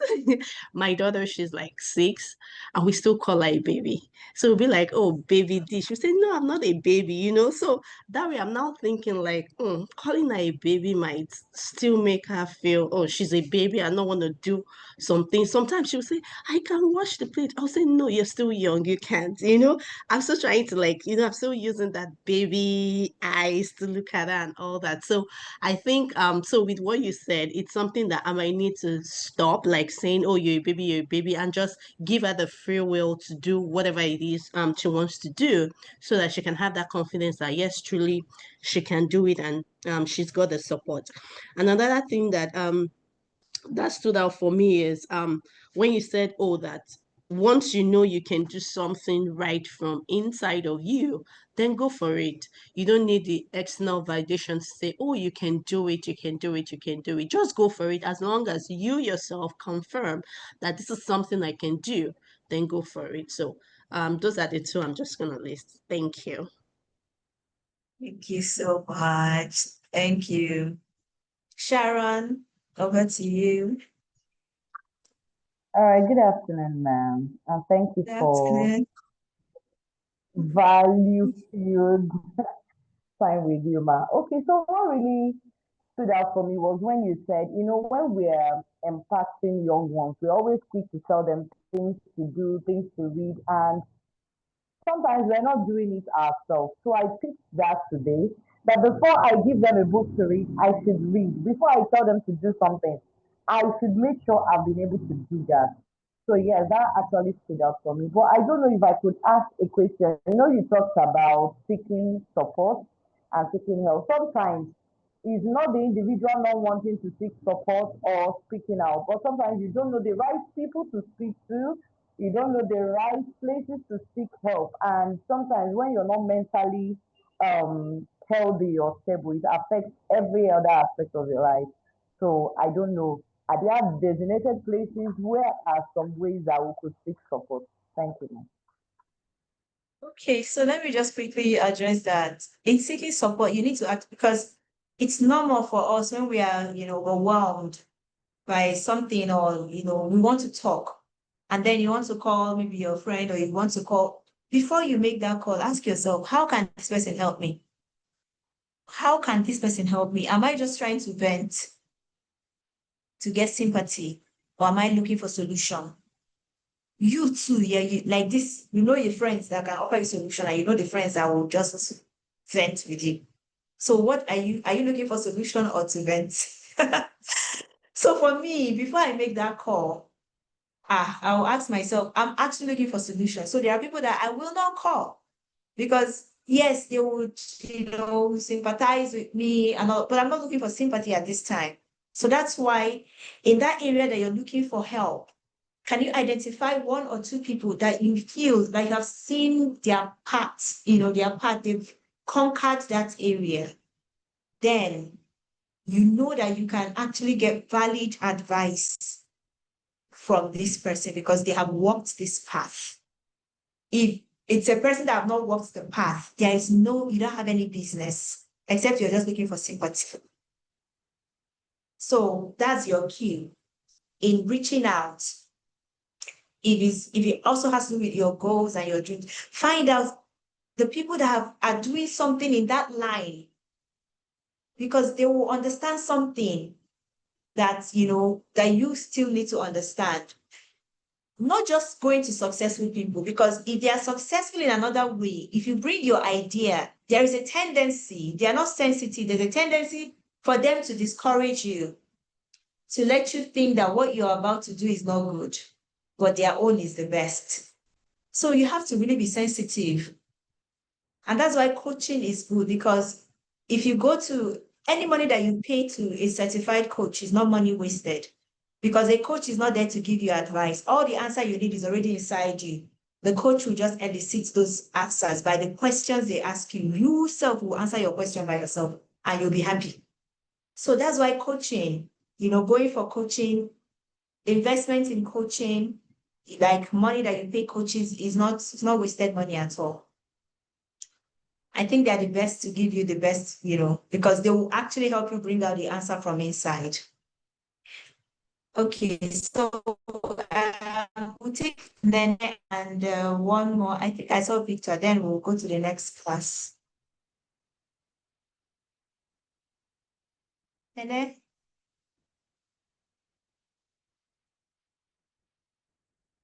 my daughter, she's like 6 and we still call her a baby, so we'll be like, oh, baby D. She'll say, no, I'm not a baby. So that way I'm now thinking like, calling her a baby might still make her feel, oh, she's a baby, I don't want to do something. Sometimes she'll say, I can wash the plate. I'll say, no, you're still young, you can't. I'm still trying to, like, I'm still using that baby eyes to look at her and all that. So I think so with what you said, it's something that I might need to stop, like saying, oh, you're a baby, and just give her the free will to do whatever it is she wants to do, so that she can have that confidence that yes, truly she can do it, and she's got the support. And another thing that stood out for me is when you said, oh, that once you know you can do something right from inside of you, then go for it. You don't need the external validation to say, oh, you can do it, you can do it, you can do it. Just go for it. As long as you yourself confirm that this is something I can do, then go for it. So those are the two I'm just gonna list. Thank you. Thank you so much. Thank you. Sharon, over to you. All right, good afternoon, ma'am. And thank you Good for afternoon. value filled Fine with you, ma. Okay, so what really stood out for me was when you said, when we're impacting young ones, we're always quick to tell them things to do, things to read, and sometimes we're not doing it ourselves. So I picked that today. That before I give them a book to read, I should read. Before I tell them to do something, I should make sure I've been able to do that. So yes, that actually stood out for me. But I don't know if I could ask a question. You talked about seeking support and seeking help. Sometimes it's not the individual not wanting to seek support or speaking out, but sometimes you don't know the right people to speak to, you don't know the right places to seek help. And sometimes when you're not mentally healthy or stable, it affects every other aspect of your life. So I don't know. Are there designated places? Where are some ways that we could seek support? Thank you, ma'am. Okay, so let me just quickly address that. In seeking support, you need to act because it's normal for us when we are, overwhelmed by something or, we want to talk. And then you want to call maybe your friend or you want to call. Before you make that call, ask yourself, how can this person help me? How can this person help me? Am I just trying to vent to get sympathy? Or am I looking for solution? You too, yeah, like this, your friends that can offer you solution, and the friends that will just vent with you. So what are you looking for solution or to vent? So for me, before I make that call, I'll ask myself, I'm actually looking for solution. So there are people that I will not call because yes, they would, sympathize with me and all, but I'm not looking for sympathy at this time. So that's why in that area that you're looking for help, can you identify one or two people that you feel like have seen their path, they've conquered that area? Then you know that you can actually get valid advice from this person because they have walked this path. If it's a person that have not walked the path, you don't have any business, except you're just looking for sympathy. So that's your cue in reaching out. If it also has to do with your goals and your dreams, find out the people that are doing something in that line because they will understand something that that you still need to understand. Not just going to successful people, because if they are successful in another way, if you bring your idea, there is a tendency, they are not sensitive, there's a tendency for them to discourage you, to let you think that what you're about to do is not good, but their own is the best. So you have to really be sensitive. And that's why coaching is good, because if you go to any money that you pay to a certified coach is not money wasted, because a coach is not there to give you advice. All the answer you need is already inside you. The coach will just elicit those answers by the questions they ask you. You self will answer your question by yourself and you'll be happy. So that's why coaching, going for coaching, investment in coaching, like money that you pay coaches it's not wasted money at all. I think they're the best to give you the best, because they will actually help you bring out the answer from inside. Okay, so we'll take Nene and one more. I think I saw Victor, then we'll go to the next class. Nene?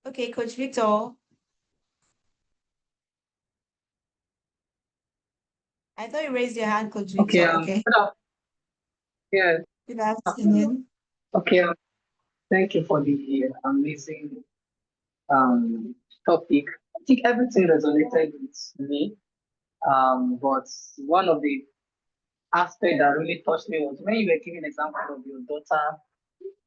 Okay, Coach Victor. I thought you raised your hand, Coach Victor. Okay. Yeah, Good afternoon. okay. Thank you for the amazing topic. I think everything resonated with me. But one of the aspects that really touched me was when you were giving example of your daughter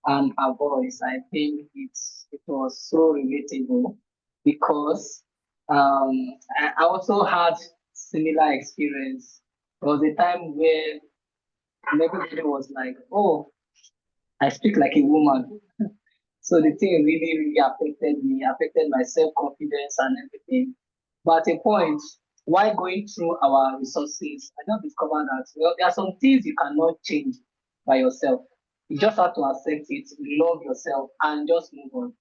and her voice. I think it was so relatable because I also had similar experience. There was a time where everybody was like, "Oh, I speak like a woman." So the thing really, really affected me, affected my self-confidence and everything. But at a point, while going through our resources, I just discovered that there are some things you cannot change by yourself. You just have to accept it, love yourself, and just move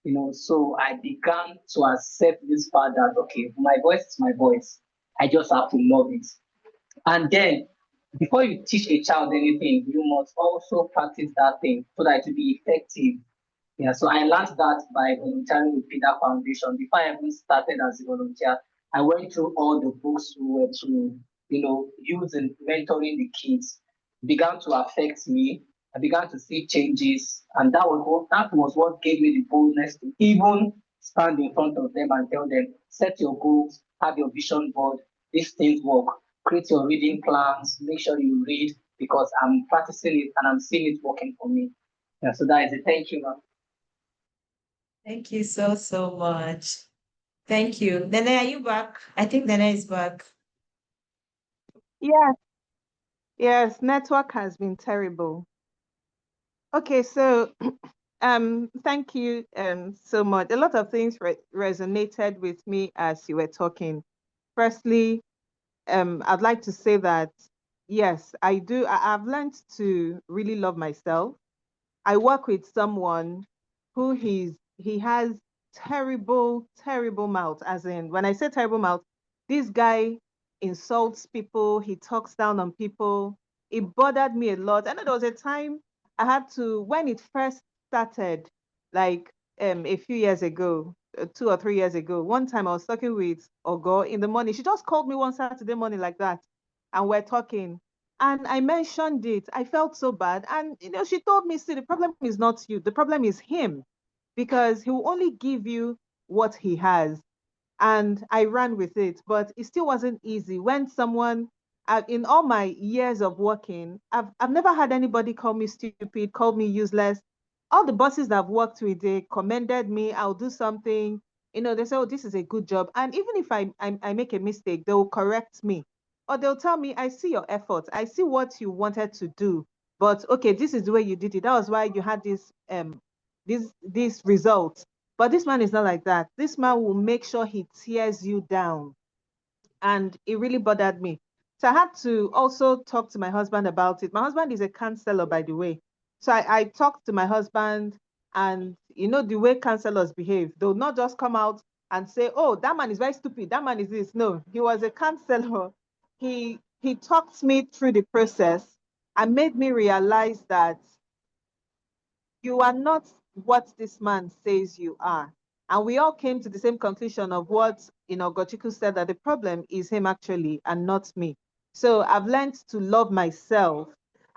on. So I began to accept this fact that okay, my voice is my voice. I just have to love it. And then, before you teach a child anything, you must also practice that thing so that it will be effective. Yeah, so I learned that by volunteering with PIDA Foundation. Before I even started as a volunteer, I went through all the books we were to, use in mentoring the kids. It began to affect me. I began to see changes, and that was what gave me the boldness to even stand in front of them and tell them, set your goals, have your vision board, these things work. Create your reading plans, make sure you read because I'm practicing it and I'm seeing it working for me. Yeah, so that is it. Thank you, ma'am. Thank you so much. Thank you. Nene, are you back? I think Nene is back. Yeah, yes, network has been terrible. Okay, so thank you so much. A lot of things resonated with me as you were talking. Firstly, I'd like to say that yes, I do. I've learned to really love myself. I work with someone who he has terrible mouth. As in, when I say terrible mouth, this guy insults people, he talks down on people. It bothered me a lot. And there was a time I had to, when it first started, like a few years ago, 2 or 3 years ago, one time I was talking with Ogo in the morning. She just called me one Saturday morning like that, and we're talking. And I mentioned it. I felt so bad. And she told me, see, the problem is not you. The problem is him. Because he will only give you what he has. And I ran with it. But it still wasn't easy. When someone in all my years of working, I've never had anybody call me stupid, call me useless. All the bosses that I've worked with, they commended me. I'll do something. They say, oh, this is a good job. And even if I make a mistake, they will correct me. Or they'll tell me, I see your effort. I see what you wanted to do. But okay, this is the way you did it. That was why you had this result. But this man is not like that. This man will make sure he tears you down. And it really bothered me. So I had to also talk to my husband about it. My husband is a counselor, by the way. So I talked to my husband, and the way counselors behave, they'll not just come out and say, oh, that man is very stupid. That man is this. No, he was a counselor. He talked me through the process and made me realize that you are not what this man says you are. And we all came to the same conclusion of what, Gochiku said, that the problem is him actually and not me. So I've learned to love myself.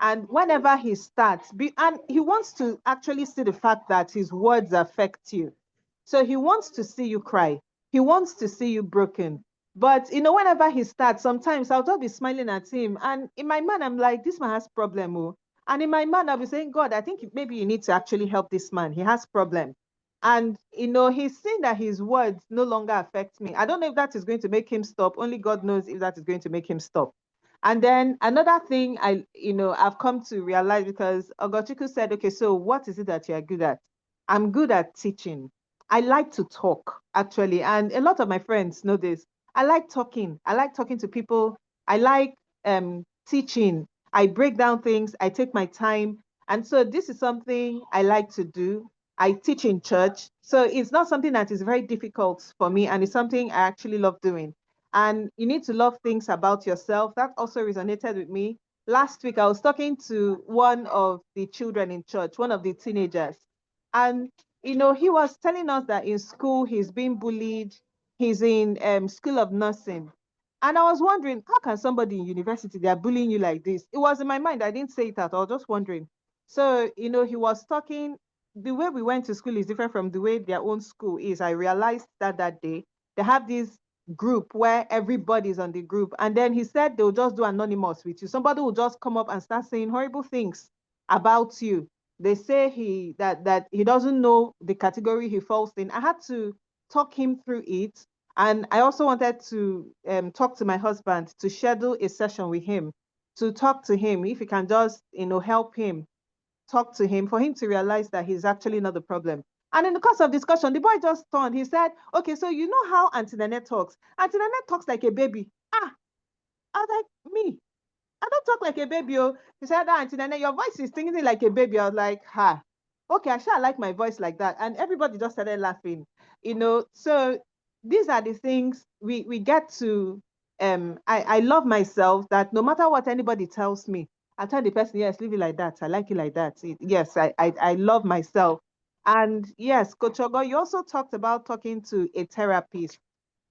And whenever he starts, and he wants to actually see the fact that his words affect you. So he wants to see you cry. He wants to see you broken. But whenever he starts, sometimes I'll just be smiling at him. And in my mind, I'm like, this man has problem. Oh. And in my mind, I'll be saying, God, I think maybe you need to actually help this man. He has problem. And he's saying that his words no longer affect me. I don't know if that is going to make him stop. Only God knows if that is going to make him stop. And then another thing I've come to realize, because Ogochiku said, okay, so what is it that you're good at? I'm good at teaching. I like to talk, actually. And a lot of my friends know this. I like talking. I like talking to people. I like teaching. I break down things. I take my time. And so this is something I like to do. I teach in church. So it's not something that is very difficult for me. And it's something I actually love doing. And you need to love things about yourself. That also resonated with me. Last week, I was talking to one of the children in church, one of the teenagers. And he was telling us that in school he's being bullied. He's in school of nursing. And I was wondering, how can somebody in university, they're bullying you like this? It was in my mind. I didn't say it out. I was just wondering. So, he was talking, the way we went to school is different from the way their own school is. I realized that day. They have this group where everybody's on the group. And then he said they'll just do anonymous with you. Somebody will just come up and start saying horrible things about you. They say that he doesn't know the category he falls in. I had to talk him through it. And I also wanted to talk to my husband to schedule a session with him, to talk to him, if he can just, help him, talk to him, for him to realize that he's actually not the problem. And in the course of discussion, the boy just turned. He said, okay, so you know how Auntie Nanette talks? Auntie Nanette talks like a baby. Ah, I was like, me? I don't talk like a baby. Oh. He said, Auntie Nana, your voice is singing like a baby. I was like, ha, okay, I shall like my voice like that. And everybody just started laughing. So these are the things we get to I love myself, that no matter what anybody tells me, I tell the person, yes, leave it like that. I like it like that. Yes, I love myself. And yes, Coach Ogo, you also talked about talking to a therapist.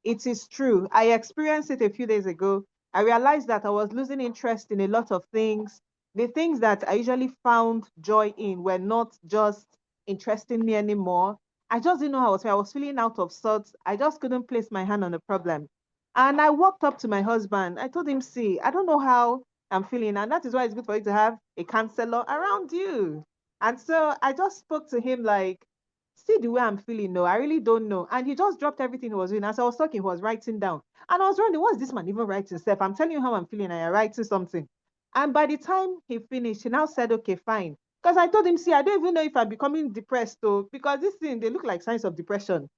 It is true. I experienced it a few days ago. I realized that I was losing interest in a lot of things. The things that I usually found joy in were not just interesting me anymore. I just didn't know how I was feeling out of sorts. I just couldn't place my hand on the problem. And I walked up to my husband. I told him, see, I don't know how I'm feeling. And that is why it's good for you to have a counselor around you. And so I just spoke to him like, see the way I'm feeling. No, I really don't know. And he just dropped everything he was doing. As I was talking, he was writing down. And I was wondering, what's this man even writing himself? I'm telling you how I'm feeling, and I'm writing something. And by the time he finished, he now said, okay, fine. Because I told him, see, I don't even know if I'm becoming depressed, though, because this thing, they look like signs of depression.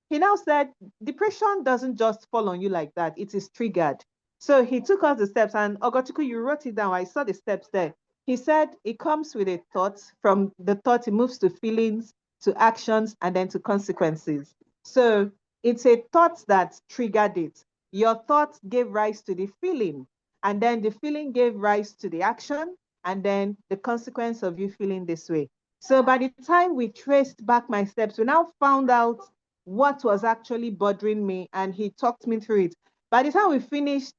He now said, depression doesn't just fall on you like that, it is triggered. So he took us the steps, and Ogochuku, you wrote it down. I saw the steps there. He said it comes with a thought. From the thought, it moves to feelings, to actions, and then to consequences. So it's a thought that triggered it. Your thought gave rise to the feeling, and then the feeling gave rise to the action, and then the consequence of you feeling this way. So by the time we traced back my steps, we now found out what was actually bothering me, and he talked me through it. By the time we finished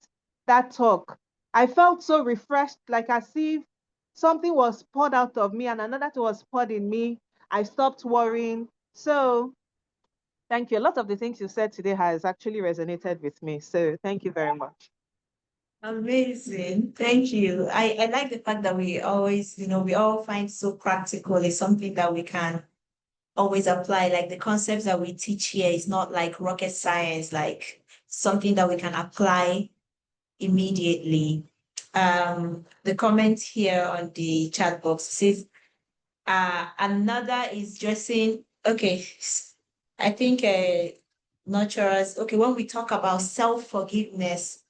that talk, I felt so refreshed, like as if something was poured out of me and another thing was poured in me. I stopped worrying. So thank you. A lot of the things you said today has actually resonated with me. So thank you very much. Amazing. Thank you. I like the fact that we always, we all find so practical. It's something that we can always apply. Like the concepts that we teach here is not like rocket science, like something that we can apply immediately. The comment here on the chat box says, another is dressing. Okay, I think nurturers. Okay, when we talk about self-forgiveness,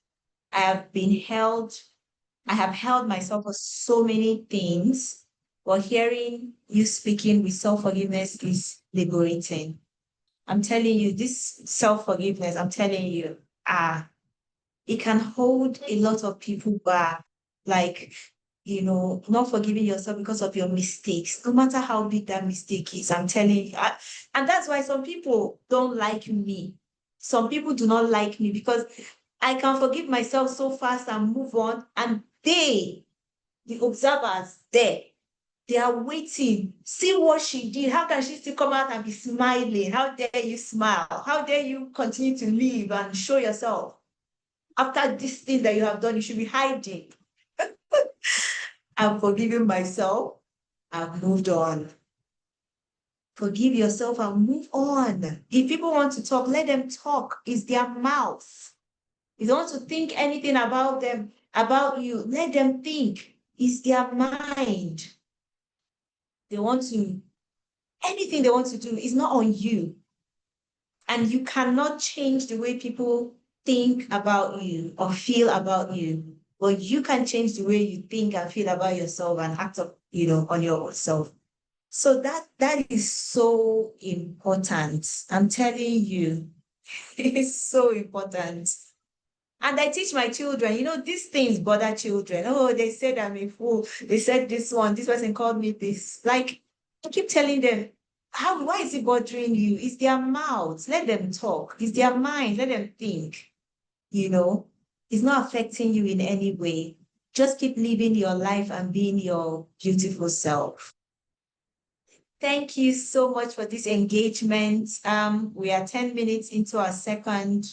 I have been held, I have held myself for so many things, but hearing you speaking with self-forgiveness is liberating. I'm telling you, this self-forgiveness, I'm telling you, it can hold a lot of people back. Like, not forgiving yourself because of your mistakes, no matter how big that mistake is. I'm telling you. And that's why some people don't like me. Some people do not like me because I can forgive myself so fast and move on. And they, the observers there, they are waiting. See what she did. How can she still come out and be smiling? How dare you smile? How dare you continue to live and show yourself? After this thing that you have done, you should be hiding. I'm forgiving myself. I've moved on. Forgive yourself and move on. If people want to talk, let them talk. It's their mouth. If they want to think anything about them, about you, let them think. It's their mind. They want to, anything they want to do is not on you. And you cannot change the way people think about you or feel about you. But you can change the way you think and feel about yourself and act up, on your own self. So that is so important. I'm telling you, it's so important. And I teach my children, these things bother children. Oh, they said I'm a fool. They said this person called me this. Like, I keep telling them, why is it bothering you? It's their mouths. Let them talk. It's their mind. Let them think. It's not affecting you in any way. Just keep living your life and being your beautiful self. Thank you so much for this engagement. We are 10 minutes into our second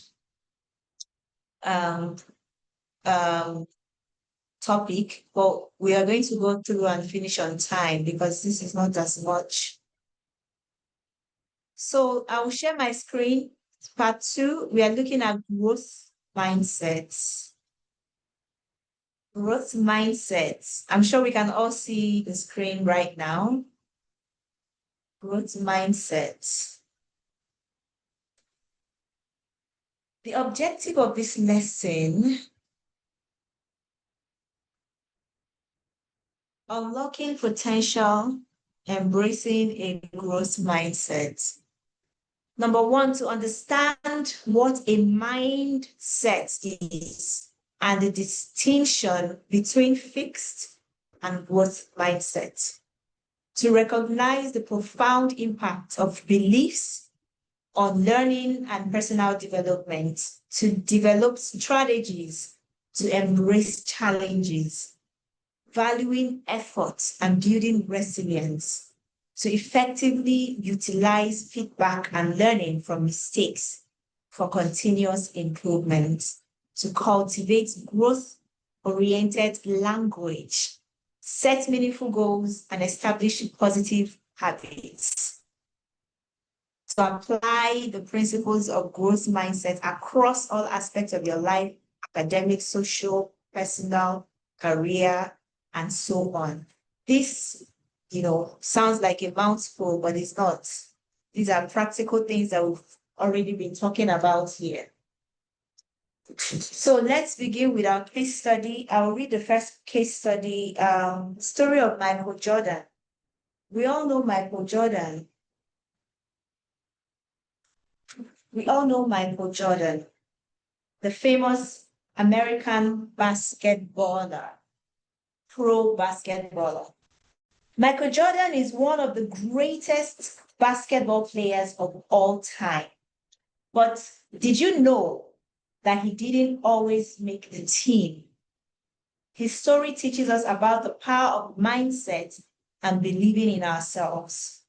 um, um, topic, but we are going to go through and finish on time because this is not as much. So I will share my screen. Part 2, we are looking at growth mindsets. Growth mindsets. I'm sure we can all see the screen right now. Growth mindsets. The objective of this lesson, unlocking potential, embracing a growth mindset. Number one, to understand what a mindset is and the distinction between fixed and growth mindset. To recognize the profound impact of beliefs on learning and personal development, to develop strategies to embrace challenges, valuing effort and building resilience, to effectively utilize feedback and learning from mistakes for continuous improvement, to cultivate growth-oriented language, set meaningful goals, and establish positive habits. To apply the principles of growth mindset across all aspects of your life, academic, social, personal, career, and so on. This, sounds like a mouthful, but it's not. These are practical things that we've already been talking about here. So let's begin with our case study. I'll read the first case study, story of Michael Jordan. We all know Michael Jordan. We all know Michael Jordan, the famous American basketballer, pro basketballer. Michael Jordan is one of the greatest basketball players of all time. But did you know that he didn't always make the team? His story teaches us about the power of mindset and believing in ourselves.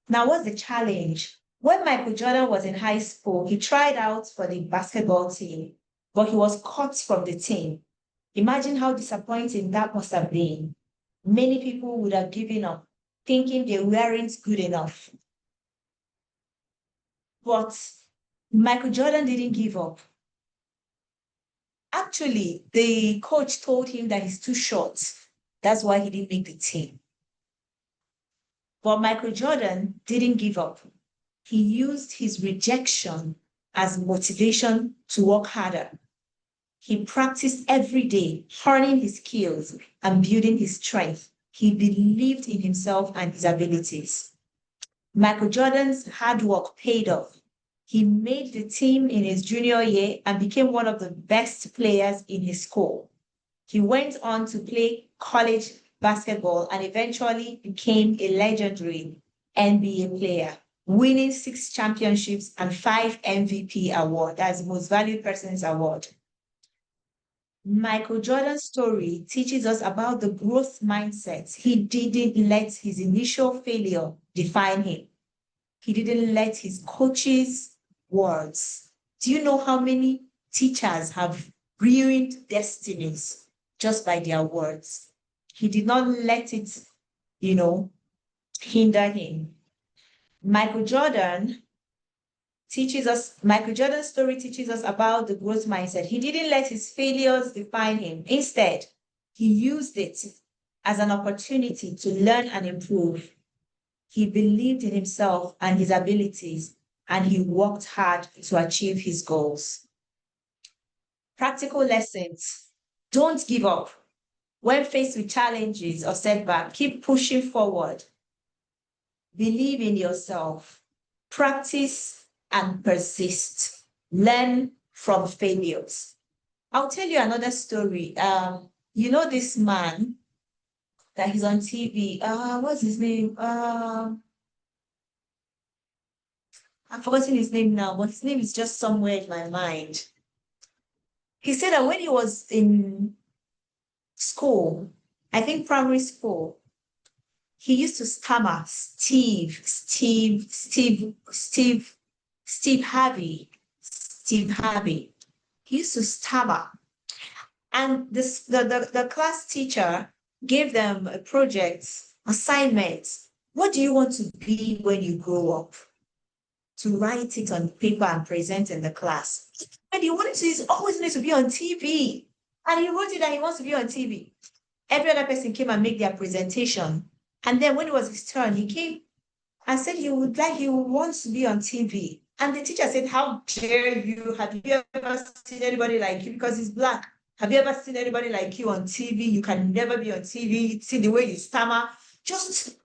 Now, what's the challenge? When Michael Jordan was in high school, he tried out for the basketball team, but he was cut from the team. Imagine how disappointing that must have been. Many people would have given up, thinking they weren't good enough. But Michael Jordan didn't give up. Actually, the coach told him that he's too short. That's why he didn't make the team. But Michael Jordan didn't give up. He used his rejection as motivation to work harder. He practiced every day, honing his skills and building his strength. He believed in himself and his abilities. Michael Jordan's hard work paid off. He made the team in his junior year and became one of the best players in his school. He went on to play college basketball and eventually became a legendary NBA player, winning 6 championships and 5 MVP awards. That's the most valued person's award. Michael Jordan's story teaches us about the growth mindset. He didn't let his initial failure define him. He didn't let his coaches' words. Do you know how many teachers have ruined destinies just by their words? He did not let it, hinder him. Michael Jordan's story teaches us about the growth mindset. He didn't let his failures define him. Instead, he used it as an opportunity to learn and improve. He believed in himself and his abilities, and he worked hard to achieve his goals. Practical lessons. Don't give up. When faced with challenges or setbacks, keep pushing forward. Believe in yourself. Practice and persist. Learn from failures. I'll tell you another story. This man that he's on TV. What's his name? I've forgotten his name now, but his name is just somewhere in my mind. He said that when he was in school, I think primary school, he used to stammer, Steve Harvey. He used to stammer. And the class teacher gave them a project, assignment. What do you want to be when you grow up? To write it on paper and present in the class. And he always needs to be on TV. And he wrote it that he wants to be on TV. Every other person came and made their presentation. And then when it was his turn, he came and said he wants to be on TV. And the teacher said, how dare you? Have you ever seen anybody like you? Because he's Black. Have you ever seen anybody like you on TV? You can never be on TV. See the way you stammer. Just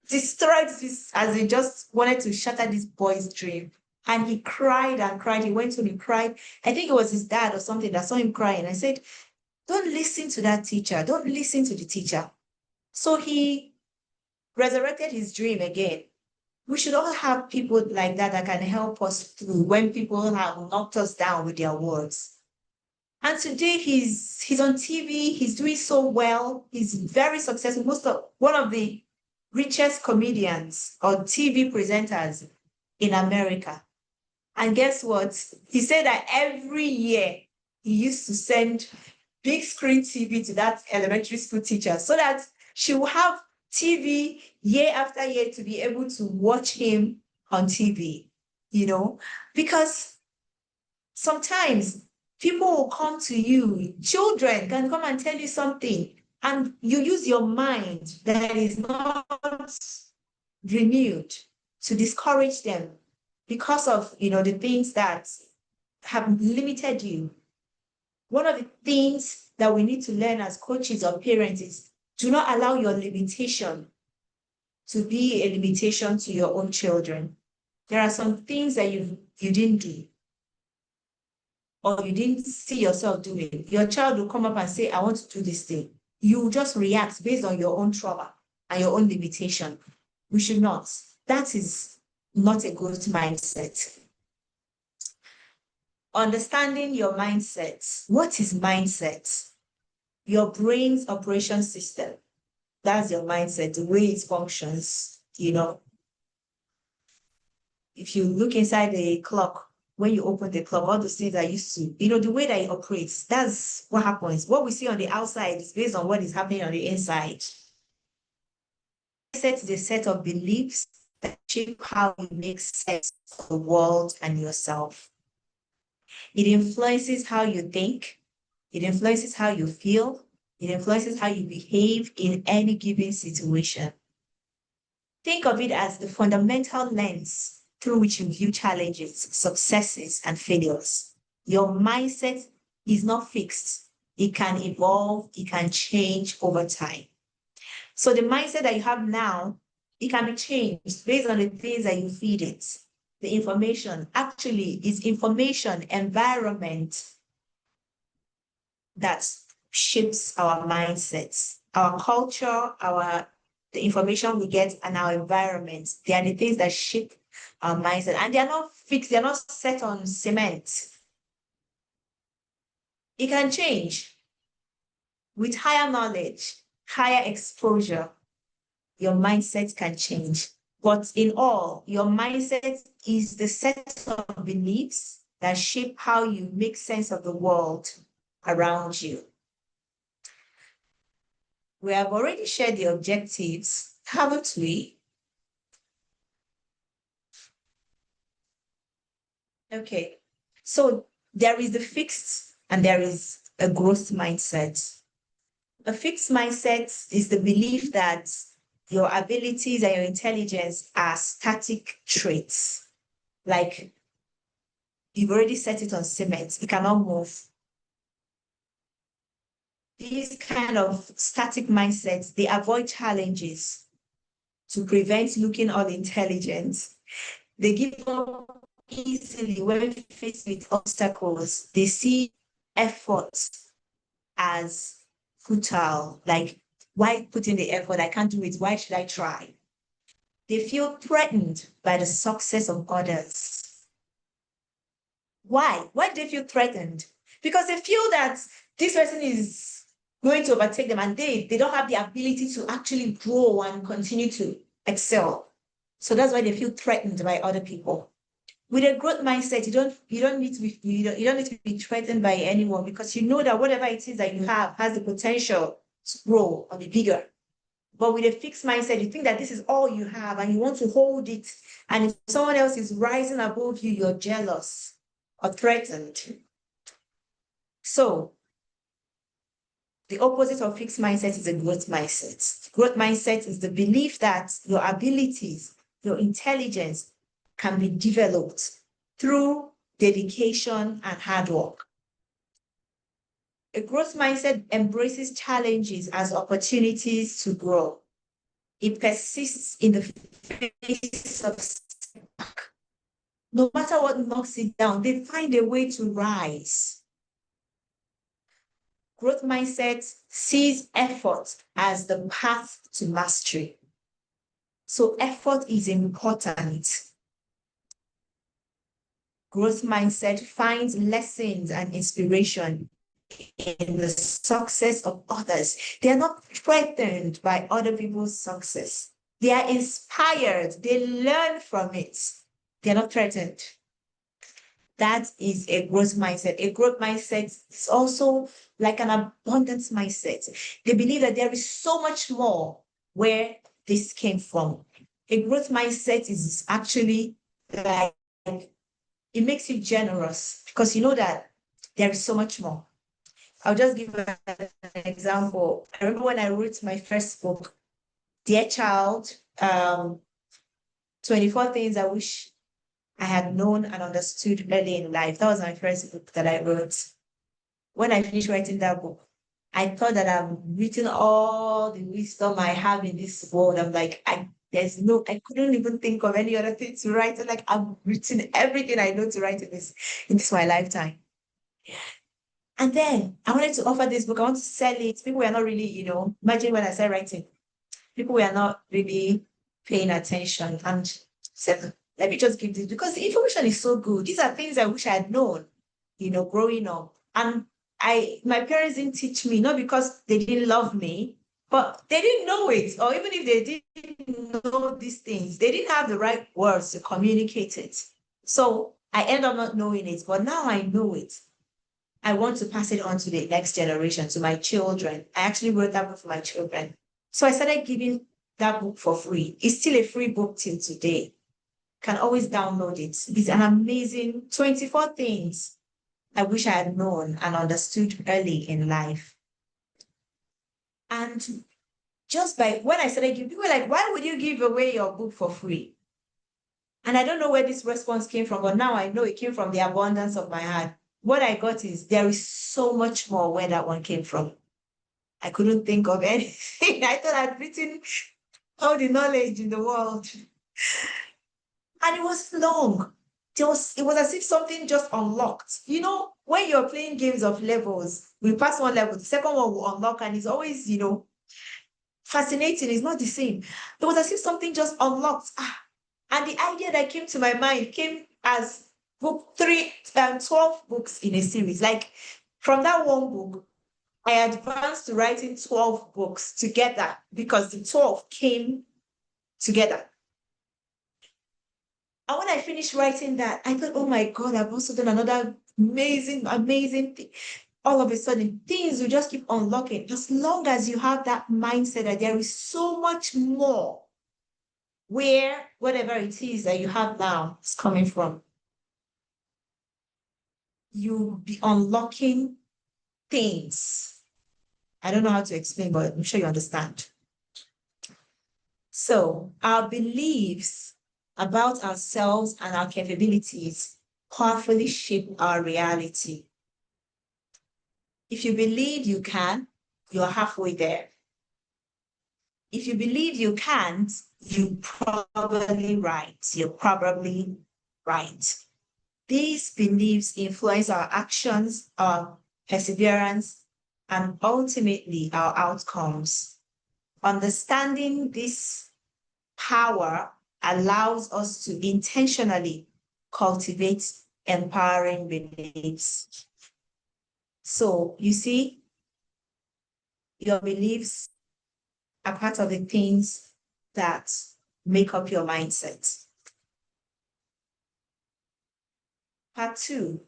destroyed this, as he just wanted to shatter this boy's dream. And he cried and cried. He went home, he cried. I think it was his dad or something that saw him crying. I said, don't listen to that teacher. Don't listen to the teacher. So he resurrected his dream again. We should all have people like that can help us through when people have knocked us down with their words. And today he's on TV. He's doing so well. He's very successful. One of the richest comedians or TV presenters in America. And guess what? He said that every year he used to send big screen TV to that elementary school teacher so that she will have TV year after year to be able to watch him on TV, because sometimes people will come to you, children can come and tell you something, and you use your mind that is not renewed to discourage them because of, the things that have limited you. One of the things that we need to learn as coaches or parents is do not allow your limitation to be a limitation to your own children. There are some things that you didn't do or you didn't see yourself doing. Your child will come up and say, I want to do this thing. You just react based on your own trauma and your own limitation. We should not. That is not a good mindset. Understanding your mindset. What is mindset? Your brain's operation system. That's your mindset, the way it functions, If you look inside the clock, when you open the clock, all those things are used to, the way that it operates, that's what happens. What we see on the outside is based on what is happening on the inside. Mindset is a set of beliefs that shape how you make sense of the world and yourself. It influences how you think. It influences how you feel. It influences how you behave in any given situation. Think of it as the fundamental lens through which you view challenges, successes, and failures. Your mindset is not fixed. It can evolve, it can change over time. So the mindset that you have now, it can be changed based on the things that you feed it. The information actually is information, environment that shapes our mindsets, our culture, the information we get, and our environment. They are the things that shape our mindset, and they are not fixed. They are not set on cement. It can change with higher knowledge, higher exposure. Your mindset can change, but in all, your mindset is the set of beliefs that shape how you make sense of the world around you. We have already shared the objectives, haven't we? Okay, so there is the fixed and there is a growth mindset. A fixed mindset is the belief that your abilities and your intelligence are static traits. Like you've already set it on cement, it cannot move. These kind of static mindsets, they avoid challenges to prevent looking unintelligent. They give up easily when faced with obstacles. They see effort as futile, like, why put in the effort? I can't do it. Why should I try? They feel threatened by the success of others. Why? Why do they feel threatened? Because they feel that this person is going to overtake them and they don't have the ability to actually grow and continue to excel. So that's why they feel threatened by other people. With a growth mindset, you don't need to be threatened by anyone because you know that whatever it is that you have has the potential to grow or be bigger. But with a fixed mindset, you think that this is all you have and you want to hold it. And if someone else is rising above you, you're jealous or threatened. So the opposite of fixed mindset is a growth mindset. Growth mindset is the belief that your abilities, your intelligence can be developed through dedication and hard work. A growth mindset embraces challenges as opportunities to grow. It persists in the face of setback. No matter what knocks it down, they find a way to rise. Growth mindset sees effort as the path to mastery. So effort is important. Growth mindset finds lessons and inspiration in the success of others. They are not threatened by other people's success. They are inspired. They learn from it. They are not threatened. That is a growth mindset. A growth mindset is also like an abundance mindset. They believe that there is so much more where this came from. A growth mindset is actually like, it makes you generous because you know that there is so much more. I'll just give an example. I remember when I wrote my first book, Dear Child, 24 Things I Wish I had known and understood early in life. That was my first book that I wrote. When I finished writing that book, I thought that I've written all the wisdom I have in this world. I'm like, I couldn't even think of any other thing to write. Like I've written everything I know to write in this my lifetime. And then I wanted to offer this book. I want to sell it. People were not really, imagine when I started writing, people were not really paying attention and said, let me just give this because the information is so good. These are things I wish I had known, growing up. And my parents didn't teach me, not because they didn't love me, but they didn't know it. Or even if they didn't know these things, they didn't have the right words to communicate it. So I ended up not knowing it, but now I know it. I want to pass it on to the next generation, to my children. I actually wrote that book for my children. So I started giving that book for free. It's still a free book till today. Can always download it. It's an amazing 24 things I wish I had known and understood early in life. And just by when I started giving, people were like, why would you give away your book for free? And I don't know where this response came from, but now I know it came from the abundance of my heart. What I got is there is so much more where that one came from. I couldn't think of anything. I thought I'd written all the knowledge in the world. And it was long. It was as if something just unlocked. When you're playing games of levels, we pass one level, the second one will unlock, and it's always, fascinating. It's not the same. It was as if something just unlocked. And the idea that came to my mind came as book 12 books in a series. Like from that one book, I advanced to writing 12 books together because the 12 came together. And when I finished writing that, I thought, oh my God, I've also done another amazing, amazing thing. All of a sudden, things will just keep unlocking. As long as you have that mindset that there is so much more where whatever it is that you have now is coming from. You'll be unlocking things. I don't know how to explain, but I'm sure you understand. So our beliefs about ourselves and our capabilities powerfully shape our reality. If you believe you can, you're halfway there. If you believe you can't, you're probably right. You're probably right. These beliefs influence our actions, our perseverance, and ultimately our outcomes. Understanding this power allows us to intentionally cultivate empowering beliefs. So you see, your beliefs are part of the things that make up your mindset. Part 2,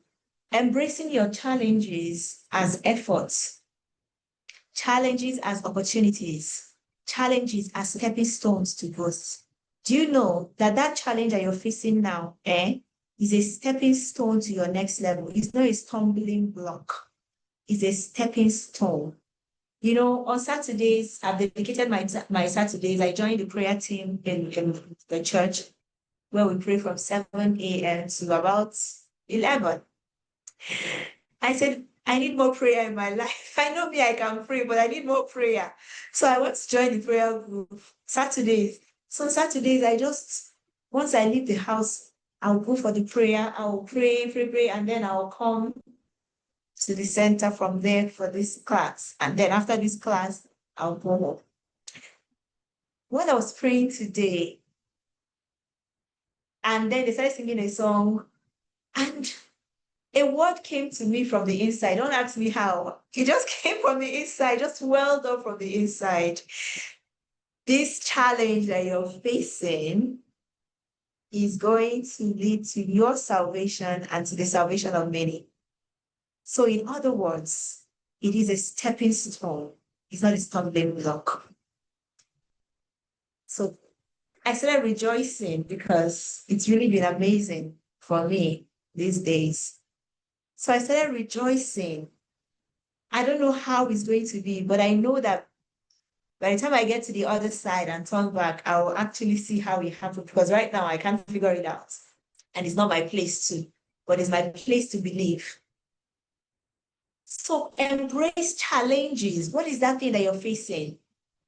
embracing your challenges as efforts, challenges as opportunities, challenges as stepping stones to growth. Do you know that challenge that you're facing now is a stepping stone to your next level? It's not a stumbling block. It's a stepping stone. On Saturdays, I've dedicated my Saturdays. I joined the prayer team in the church where we pray from 7 a.m. to about 11. I said, I need more prayer in my life. I know me, I can pray, but I need more prayer. So I want to join the prayer group Saturdays. So Saturdays, once I leave the house, I'll go for the prayer. I'll pray, and then I'll come to the center from there for this class. And then after this class, I'll go home. When I was praying today, and then they started singing a song, and a word came to me from the inside. Don't ask me how. It just came from the inside, just welled up from the inside. This challenge that you're facing is going to lead to your salvation and to the salvation of many. So in other words, it is a stepping stone. It's not a stumbling block. So I started rejoicing because it's really been amazing for me these days. So I started rejoicing. I don't know how it's going to be, but I know that by the time I get to the other side and turn back, I will actually see how it happened, because right now I can't figure it out. And it's not my place to, but it's my place to believe. So embrace challenges. What is that thing that you're facing?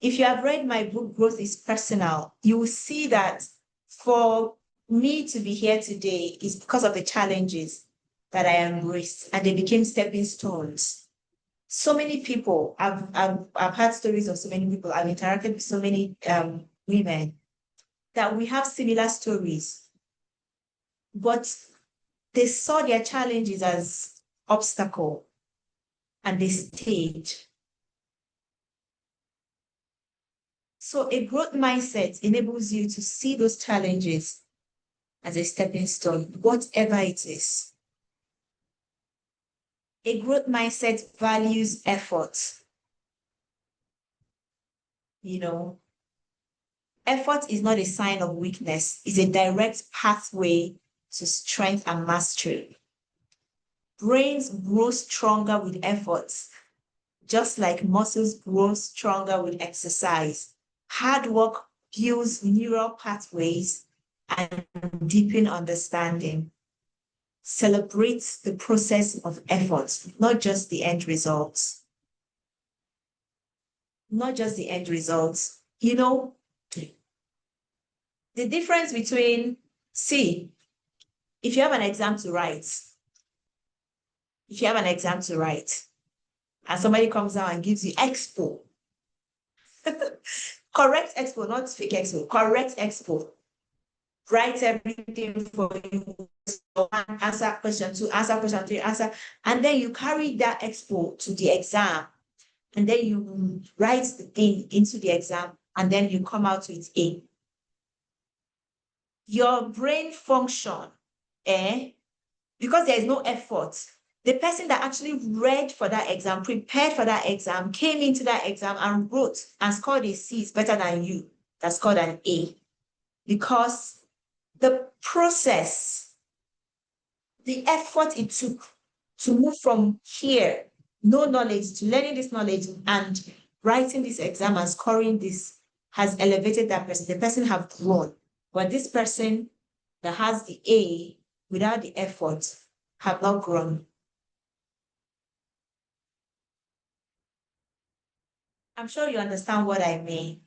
If you have read my book, Growth is Personal, you will see that for me to be here today is because of the challenges that I embraced, and they became stepping stones. So many people, I've had stories of so many people, I've interacted with so many women that we have similar stories, but they saw their challenges as obstacle and they stayed. So a growth mindset enables you to see those challenges as a stepping stone, whatever it is. A growth mindset values effort. Effort is not a sign of weakness. It's a direct pathway to strength and mastery. Brains grow stronger with effort, just like muscles grow stronger with exercise. Hard work builds neural pathways and deepen understanding. Celebrate the process of effort, not just the end results. Not just the end results. The difference between, if you have an exam to write, and somebody comes out and gives you expo, correct expo, not fake expo, correct expo, write everything for you, answer question 2, answer question 3, and then you carry that expo to the exam, and then you write the thing into the exam, and then you come out with A. Your brain function, because there is no effort, the person that actually read for that exam, prepared for that exam, came into that exam and wrote and scored a C is better than you that scored an A. Because the process, the effort it took to move from here, no knowledge, to learning this knowledge and writing this exam and scoring this has elevated that person. The person have grown. But this person that has the A without the effort have not grown. I'm sure you understand what I mean.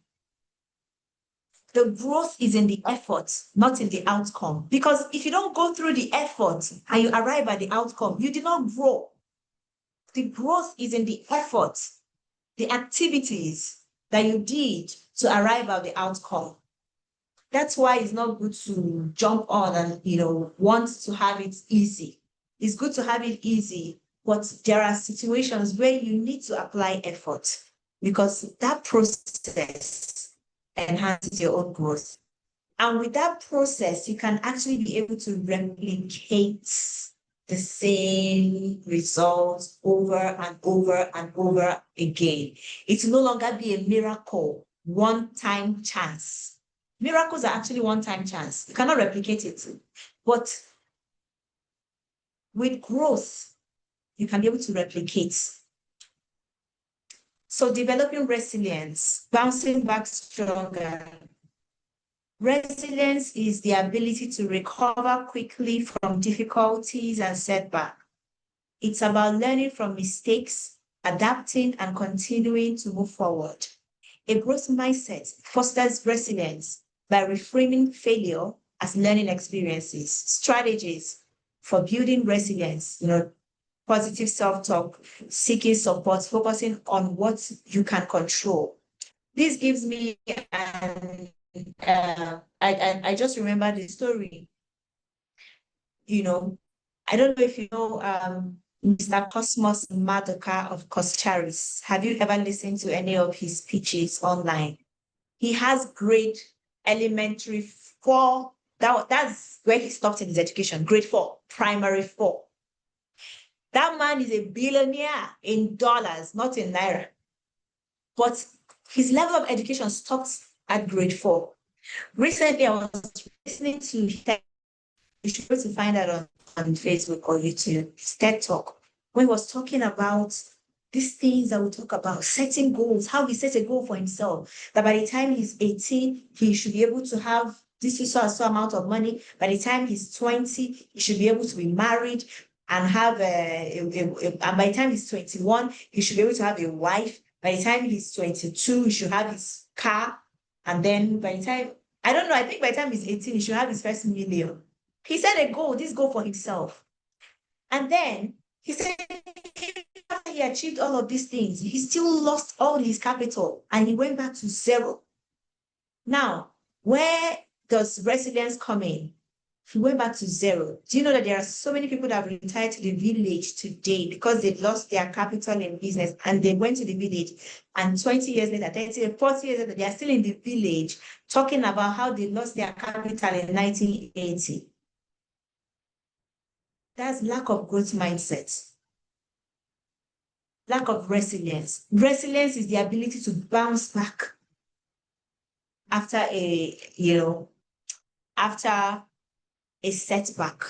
The growth is in the effort, not in the outcome. Because if you don't go through the effort and you arrive at the outcome, you did not grow. The growth is in the effort, the activities that you did to arrive at the outcome. That's why it's not good to jump on and, want to have it easy. It's good to have it easy, but there are situations where you need to apply effort because that process enhances your own growth. And with that process, you can actually be able to replicate the same results over and over and over again. It will no longer be a miracle, one-time chance. Miracles are actually one-time chance. You cannot replicate it. But with growth, you can be able to replicate. So developing resilience, bouncing back stronger. Resilience is the ability to recover quickly from difficulties and setbacks. It's about learning from mistakes, adapting, and continuing to move forward. A growth mindset fosters resilience by reframing failure as learning experiences, strategies for building resilience, positive self-talk, seeking support, focusing on what you can control. This gives me I just remember the story. I don't know if you know Mr. Cosmos Madoka of Coscharis. Have you ever listened to any of his speeches online? He has grade elementary 4. That's where he stopped in his education, grade 4, primary 4. That man is a billionaire in dollars, not in naira. But his level of education stopped at grade 4. Recently, I was listening to you should be able to find that on Facebook or YouTube, TED Talk, when he was talking about these things that we talk about, setting goals, how he sets a goal for himself, that by the time he's 18, he should be able to have this so amount of money. By the time he's 20, he should be able to be married and have and by the time he's 21, he should be able to have a wife. By the time he's 22, he should have his car. And then by the time, I don't know, I think by the time he's 18, he should have his first million. He set a goal, this goal for himself. And then he said after he achieved all of these things, he still lost all his capital and he went back to zero. Now, where does resilience come in? He went back to zero. Do you know that there are so many people that have retired to the village today because they lost their capital in business and they went to the village, and 20 years later, 30, 40 years later, they are still in the village talking about how they lost their capital in 1980. That's lack of growth mindset, lack of resilience. Resilience is the ability to bounce back after after a setback.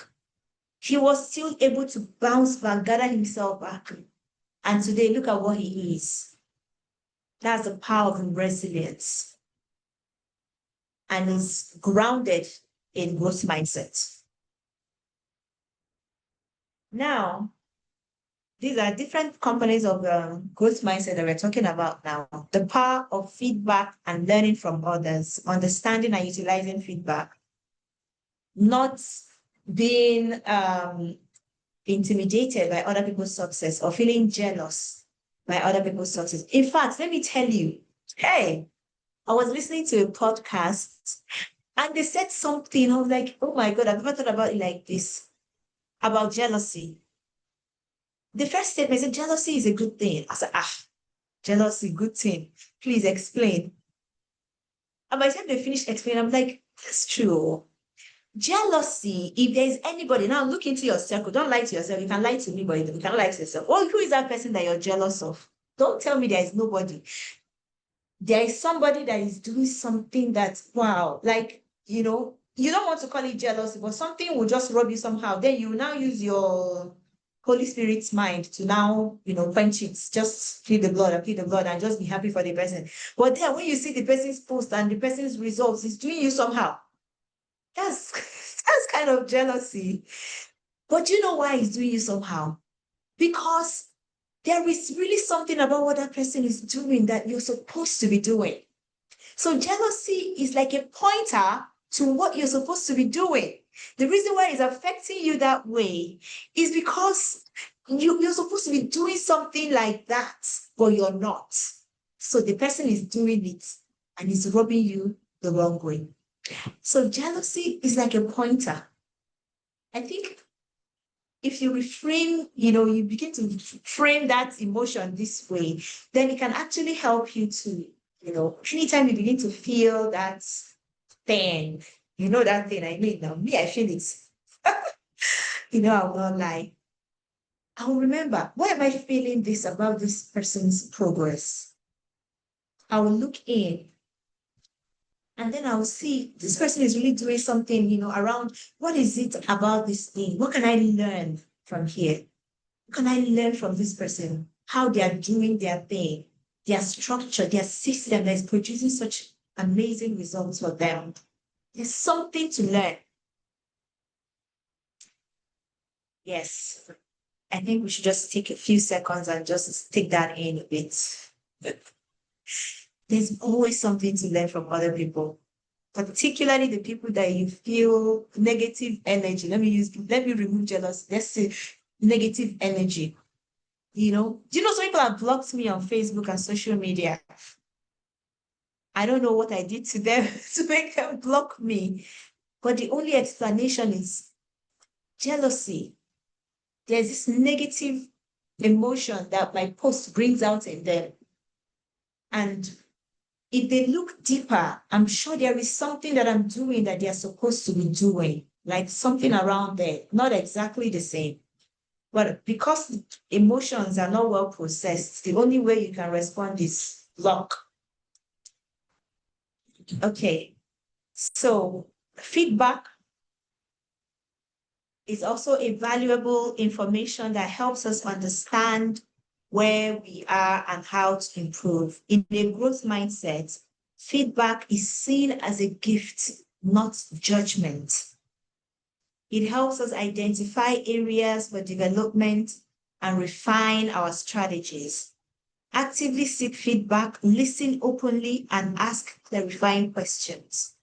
He was still able to bounce back, gather himself back. And today, look at what he is. That's the power of resilience. And is grounded in growth mindset. Now, these are different components of growth mindset that we're talking about now. The power of feedback and learning from others, understanding and utilizing feedback, not being intimidated by other people's success or feeling jealous by other people's success. In fact, let me tell you, hey, I was listening to a podcast and they said something. I was like, oh my God, I've never thought about it like this, about jealousy. The first statement said, jealousy is a good thing. I said, jealousy, good thing. Please explain. And by the time they finished explaining, I'm like, that's true. Jealousy, if there's anybody, now look into your circle. Don't lie to yourself. You can lie to me, but you cannot lie to yourself. Well, who is that person that you're jealous of? Don't tell me there is nobody. There is somebody that is doing something that, wow, like, you don't want to call it jealousy, but something will just rub you somehow. Then you now use your Holy Spirit's mind to now, quench it, just feel the blood and just be happy for the person. But then when you see the person's post and the person's results, it's doing you somehow. That's kind of jealousy. But you know why it's doing you somehow? Because there is really something about what that person is doing that you're supposed to be doing. So jealousy is like a pointer to what you're supposed to be doing. The reason why it's affecting you that way is because you're supposed to be doing something like that, but you're not. So the person is doing it and it's rubbing you the wrong way. So jealousy is like a pointer. I think if you reframe, you begin to frame that emotion this way, then it can actually help you to, anytime you begin to feel that thing, that thing I mean now, me, I feel it. I will not lie. I will remember, why am I feeling this about this person's progress? I will look in and then I will see this person is really doing something, around what is it about this thing? What can I learn from here? What can I learn from this person? How they are doing their thing, their structure, their system that is producing such amazing results for them. There's something to learn. Yes. I think we should just take a few seconds and just take that in a bit. There's always something to learn from other people, particularly the people that you feel negative energy. Let me remove jealousy. Let's say negative energy. Do you know some people have blocked me on Facebook and social media? I don't know what I did to them to make them block me. But the only explanation is jealousy. There's this negative emotion that my post brings out in them. And if they look deeper, I'm sure there is something that I'm doing that they're supposed to be doing, like something around there, not exactly the same. But because emotions are not well processed, the only way you can respond is block. Okay, so feedback is also a valuable information that helps us understand where we are and how to improve. In a growth mindset, feedback is seen as a gift, not judgment. It helps us identify areas for development and refine our strategies. Actively seek feedback, listen openly, and ask clarifying questions.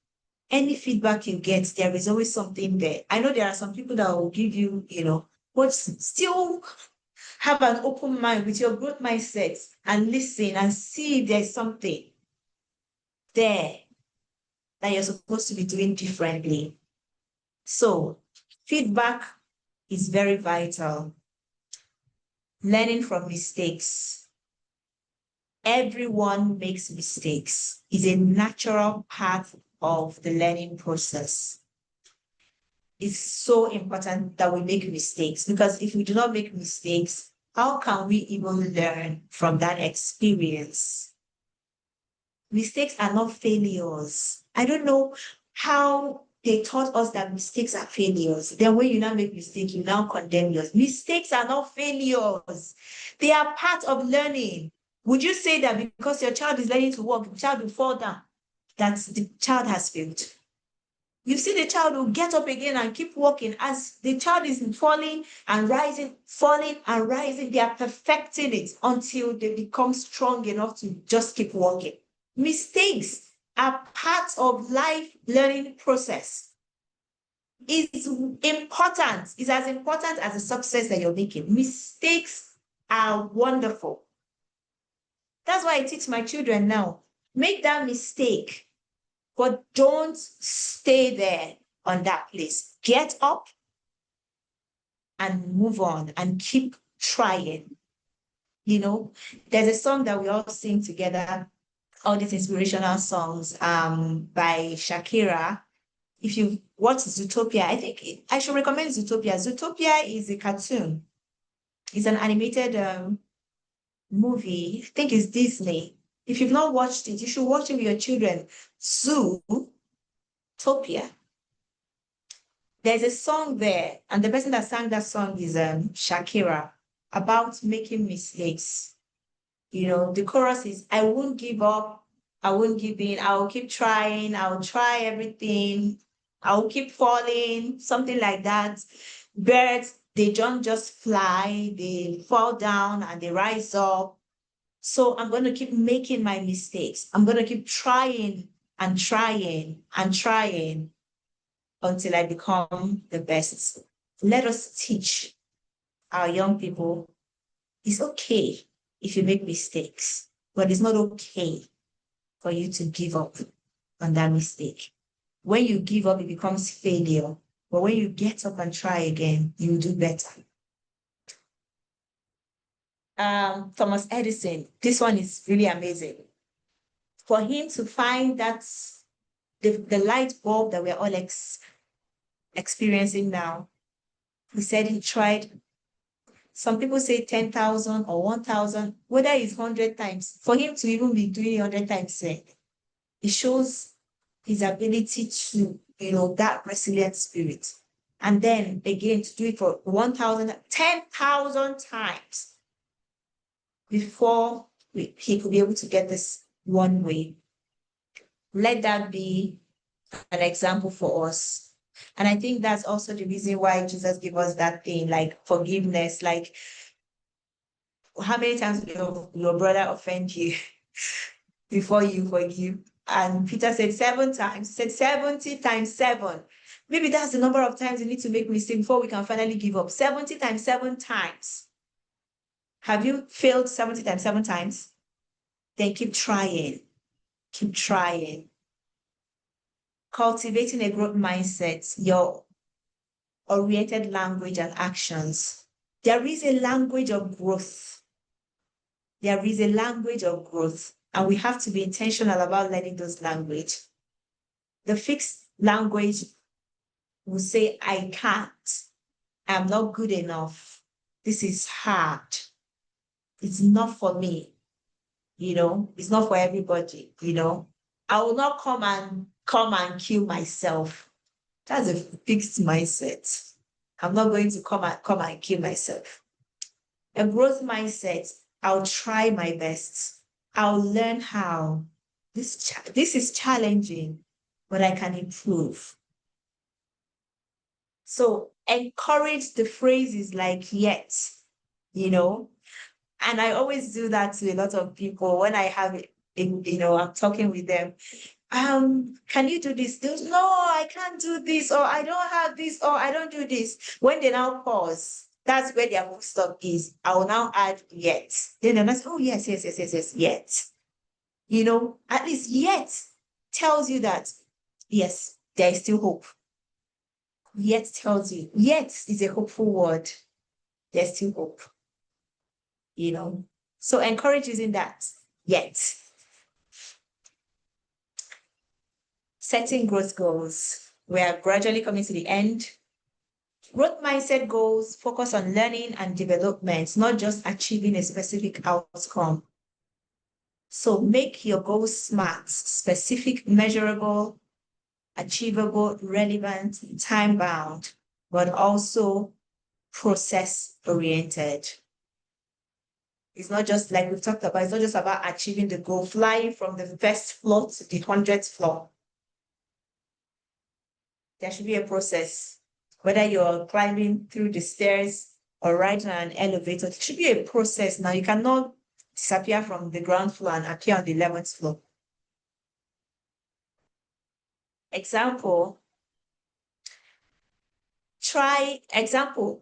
Any feedback you get, there is always something there. I know there are some people that will give you, but still have an open mind with your growth mindset and listen and see if there's something there that you're supposed to be doing differently. So feedback is very vital. Learning from mistakes. Everyone makes mistakes. It's a natural part of the learning process. It's so important that we make mistakes, because if we do not make mistakes, how can we even learn from that experience? Mistakes are not failures. I don't know how they taught us that mistakes are failures. Then when you now make mistakes, you now condemn yours. Mistakes are not failures. They are part of learning. Would you say that because your child is learning to walk, the child will fall down, that the child has failed? You see the child will get up again and keep walking. As the child is falling and rising, they are perfecting it until they become strong enough to just keep walking. Mistakes are part of life learning process. It's important. It's as important as the success that you're making. Mistakes are wonderful. That's why I teach my children now. Make that mistake, but don't stay there on that place. Get up and move on and keep trying. There's a song that we all sing together, all these inspirational songs by Shakira. If you've watched Zootopia, I think I should recommend Zootopia. Zootopia is a cartoon. It's an animated movie. I think it's Disney. If you've not watched it, you should watch it with your children. Zootopia. There's a song there, and the person that sang that song is Shakira, about making mistakes. The chorus is, I won't give up, I won't give in, I'll keep trying, I'll try everything, I'll keep falling, something like that. Birds, they don't just fly, they fall down and they rise up. So I'm going to keep making my mistakes. I'm going to keep trying and trying and trying until I become the best. Let us teach our young people it's okay if you make mistakes, but it's not okay for you to give up on that mistake. When you give up, it becomes failure. But when you get up and try again, you do better. Thomas Edison, this one is really amazing. For him to find that the light bulb that we're all experiencing now, he said he tried, some people say 10,000 or 1,000, whether it's 100 times, for him to even be doing 100 times, it shows his ability to, that resilient spirit. And then again, to do it for 1,000, 10,000 times before he could be able to get this one way. Let that be an example for us. And I think that's also the reason why Jesus gave us that thing, like forgiveness. Like, how many times will your brother offend you before you forgive? And Peter said 7 times. He said 70 times 7. Maybe that's the number of times you need to make mistakes before we can finally give up. 70 times 7 times. Have you failed 70 times 7 times? Then keep trying. Keep trying. Cultivating a growth mindset, your oriented language and actions. There is a language of growth. There is a language of growth, and we have to be intentional about learning those language. The fixed language will say, I can't, I'm not good enough. This is hard. It's not for me. It's not for everybody. I will not come and kill myself. That's a fixed mindset. I'm not going to come and kill myself. A growth mindset, I'll try my best. I'll learn how. This is challenging, but I can improve. So encourage the phrases like yet, and I always do that to a lot of people when I have, I'm talking with them. Can you do this? No, I can't do this, or I don't have this, or I don't do this. When they now pause, that's where their full stop is. I will now add yet. Then they're like, oh, yes, yet. At least yet tells you that, yes, there is still hope. Yet tells you, yet is a hopeful word. There's still hope. So encourage using that, yet. Setting growth goals. We are gradually coming to the end. Growth mindset goals focus on learning and development, not just achieving a specific outcome. So make your goals SMART: specific, measurable, achievable, relevant, time-bound, but also process-oriented. It's not just like we've talked about, it's not just about achieving the goal, flying from the first floor to the 100th floor. There should be a process, whether you're climbing through the stairs or riding on an elevator. There should be a process. Now, you cannot disappear from the ground floor and appear on the 11th floor. Example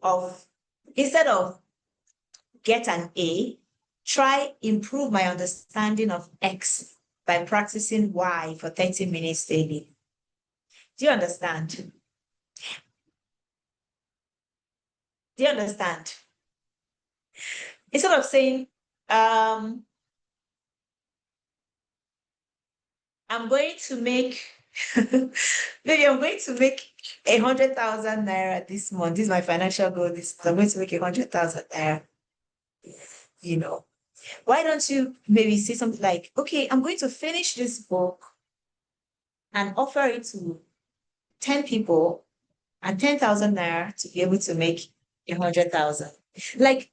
of, instead of get an A, try improve my understanding of X by practicing Y for 30 minutes daily. Do you understand? Do you understand? Instead of saying, I'm going to make, maybe I'm going to make 100,000 naira this month. This is my financial goal this month. I'm going to make 100,000 naira. Why don't you maybe say something like, okay, I'm going to finish this book and offer it to 10 people at 10,000 naira to be able to make 100,000. Like,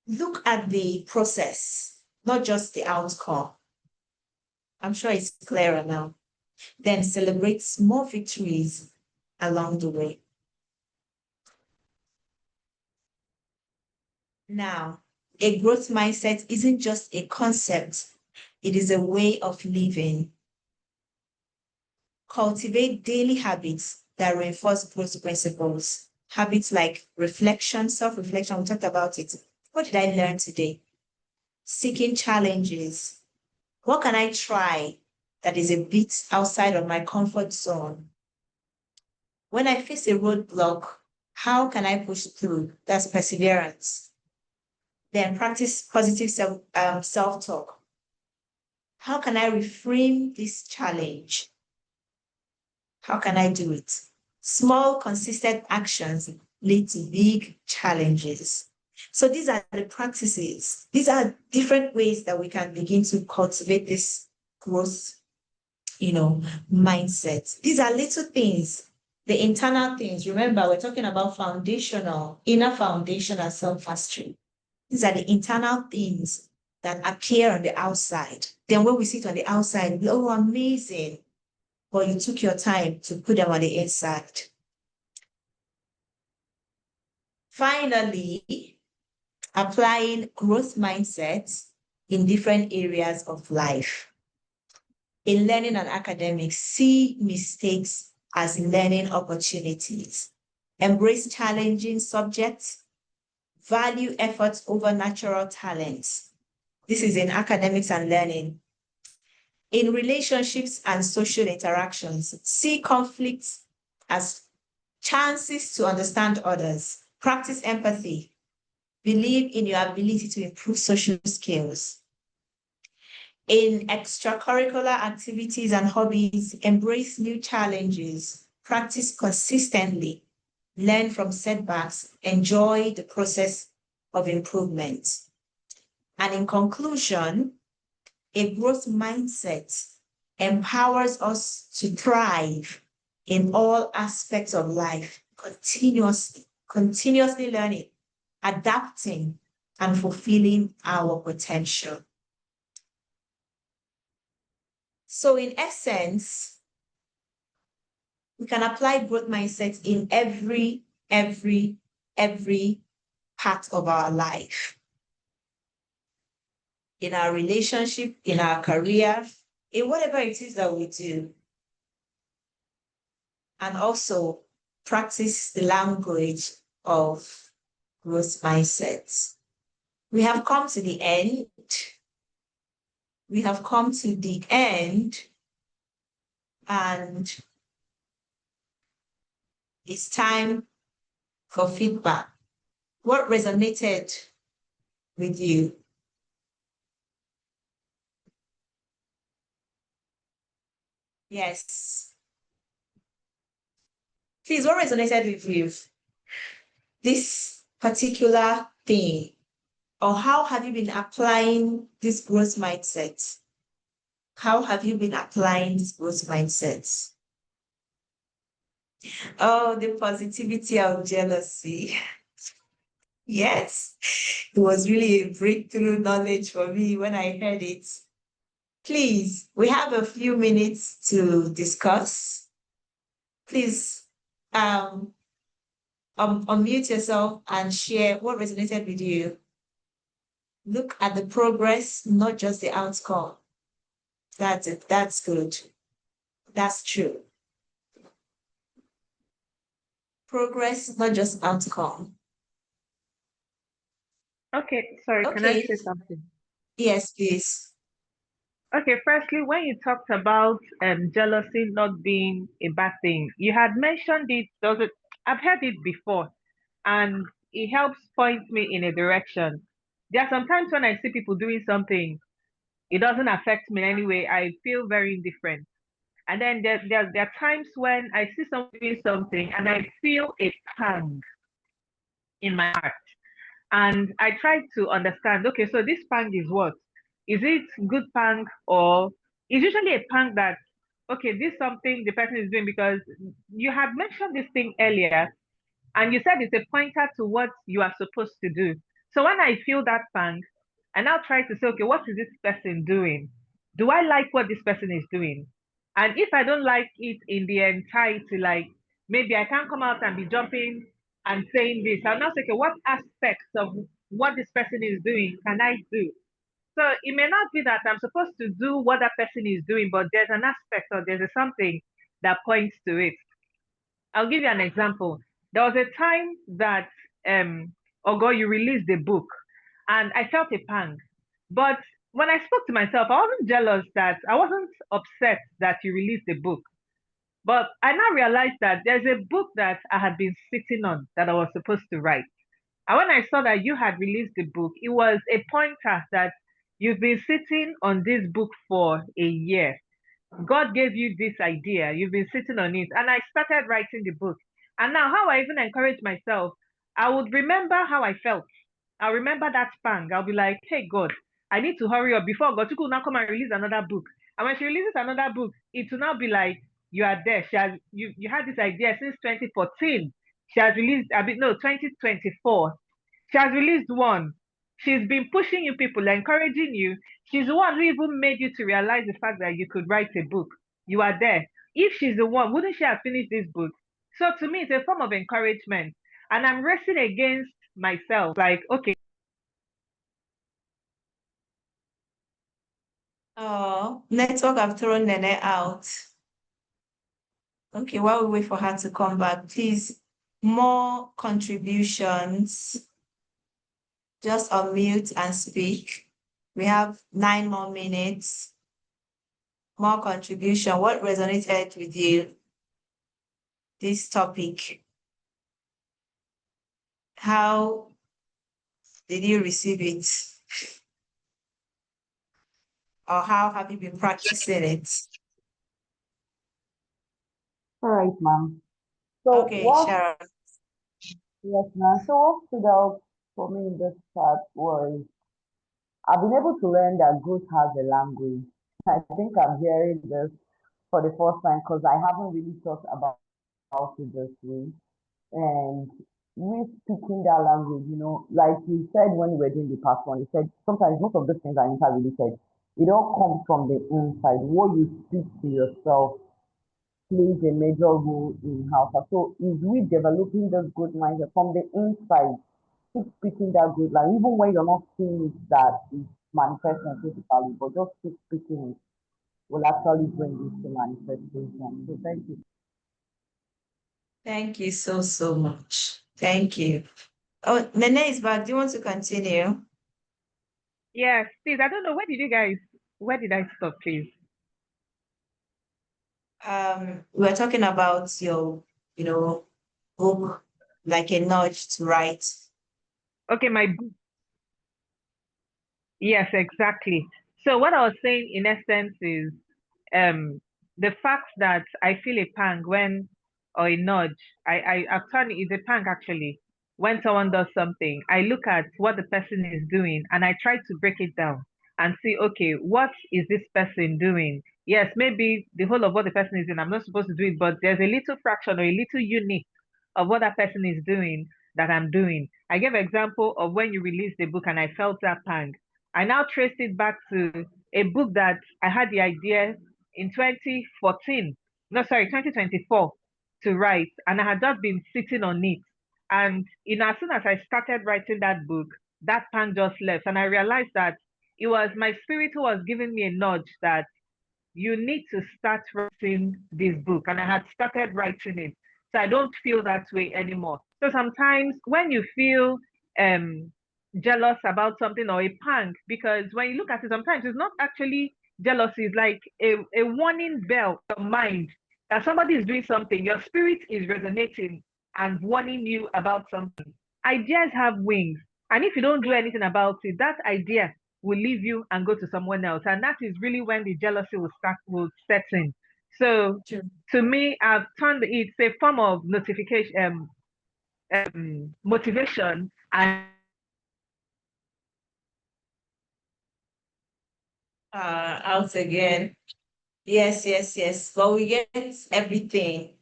look at the process, not just the outcome. I'm sure it's clearer now. Then celebrate small victories along the way. Now, a growth mindset isn't just a concept, it is a way of living. Cultivate daily habits that reinforce growth principles. Habits like reflection, self-reflection, we talked about it. What did I learn today? Seeking challenges. What can I try that is a bit outside of my comfort zone? When I face a roadblock, how can I push through? That's perseverance. Then practice positive self-talk. How can I reframe this challenge? How can I do it? Small, consistent actions lead to big challenges. So these are the practices. These are different ways that we can begin to cultivate this growth, mindset. These are little things, the internal things. Remember, we're talking about inner foundational self-mastery. These are the internal things that appear on the outside. Then when we sit on the outside, oh, amazing. but you took your time to put them on the inside. Finally, applying growth mindsets in different areas of life. In learning and academics, see mistakes as learning opportunities. Embrace challenging subjects. Value efforts over natural talents. This is in academics and learning. In relationships and social interactions, see conflicts as chances to understand others. Practice empathy. Believe in your ability to improve social skills. In extracurricular activities and hobbies, embrace new challenges. Practice consistently. Learn from setbacks. Enjoy the process of improvement. And in conclusion, a growth mindset empowers us to thrive in all aspects of life, continuously learning, adapting, and fulfilling our potential. So in essence, we can apply growth mindset in every part of our life. In our relationship, in our career, in whatever it is that we do. And also practice the language of growth mindsets. We have come to the end. We have come to the end, and it's time for feedback. What resonated with you? Yes. Please, what resonated with you? This particular thing, or how have you been applying this growth mindset? How have you been applying this growth mindset? Oh, the positivity of jealousy. Yes, it was really a breakthrough knowledge for me when I heard it. Please, we have a few minutes to discuss. Please, unmute yourself and share what resonated with you. Look at the progress, not just the outcome. That's it. That's good. That's true. Progress, not just outcome. Okay, sorry, can I say something? Yes, please. Okay, firstly, when you talked about jealousy not being a bad thing, you had mentioned it, I've heard it before, and it helps point me in a direction. There are sometimes when I see people doing something, it doesn't affect me in any way. I feel very indifferent. And then there are times when I see someone doing something and I feel a pang in my heart. And I try to understand, okay, so this pang is what? Is it good pang, or it's usually a pang that, okay, this is something the person is doing, because you had mentioned this thing earlier and you said it's a pointer to what you are supposed to do. So when I feel that pang, I now try to say, okay, what is this person doing? Do I like what this person is doing? And if I don't like it in the entirety, like maybe I can't come out and be jumping and saying this, I'll now say, okay, what aspects of what this person is doing can I do? So it may not be that I'm supposed to do what that person is doing, but there's an aspect or there's something that points to it. I'll give you an example. There was a time that Ogo, you released a book, and I felt a pang. But when I spoke to myself, I wasn't jealous that I wasn't upset that you released a book. But I now realized that there's a book that I had been sitting on that I was supposed to write. And when I saw that you had released the book, it was a pointer that you've been sitting on this book for a year. God gave you this idea, you've been sitting on it. And I started writing the book. And now, how I even encourage myself, I would remember how I felt. I'll remember that pang. I'll be like, hey, God, I need to hurry up before God will now come and release another book. And when she releases another book, it will now be like, you are there. You had this idea since 2014. She has released, 2024. She has released one. She's been pushing you people, encouraging you. She's the one who even made you to realize the fact that you could write a book. You are there. if she's the one, wouldn't she have finished this book? So to me, it's a form of encouragement. And I'm wrestling against myself, like, okay. Oh, network have thrown Nene out. Okay, while we wait for her to come back, please, more contributions. Just unmute and speak. We have 9 more minutes. More contribution. What resonated with you? This topic. How did you receive it? Or how have you been practicing it? All right, ma'am. So Okay, Sharon. yes, ma'am. So what stood out for me in this part was I've been able to learn that growth has a language. I think I'm hearing this for the first time because I haven't really thought about it this way. And we speaking that language, like you said when we were doing the past one, you said sometimes most of those things are interrelated. It all comes from the inside. What you speak to yourself plays a major role in how far. So is we developing this good mindset from the inside, keep speaking that good line, even when you're not seeing it that is manifesting physically, but just keep speaking it will actually bring this to manifestation. So thank you. Thank you so, so much. Thank you. Oh, Nene is back. Do you want to continue? Yes, please. I don't know. Where did I stop, please? We're talking about your, book, like a nudge to write. Okay, my book. Yes, exactly. So what I was saying in essence is the fact that I feel a pang when or a nudge, I've turned it's a pang actually. When someone does something, I look at what the person is doing and I try to break it down and see, okay, what is this person doing? Yes, maybe the whole of what the person is doing, I'm not supposed to do it, but there's a little fraction or a little unit of what that person is doing that I'm doing. I gave example of when you released the book and I felt that pang. I now traced it back to a book that I had the idea in 2014, no, sorry, 2024 to write, and I had just been sitting on it. And as soon as I started writing that book, that pang just left. And I realized that it was my spirit who was giving me a nudge that you need to start writing this book. And I had started writing it. So I don't feel that way anymore. So sometimes when you feel jealous about something or a pang, because when you look at it, sometimes it's not actually jealousy, it's like a warning bell in your mind that somebody is doing something, your spirit is resonating and warning you about something. Ideas have wings. And if you don't do anything about it, that idea will leave you and go to someone else. And that is really when the jealousy will set in. So Sure. to me, I've turned it's a form of notification, motivation, and Out again. Yes, yes, yes. But we get everything.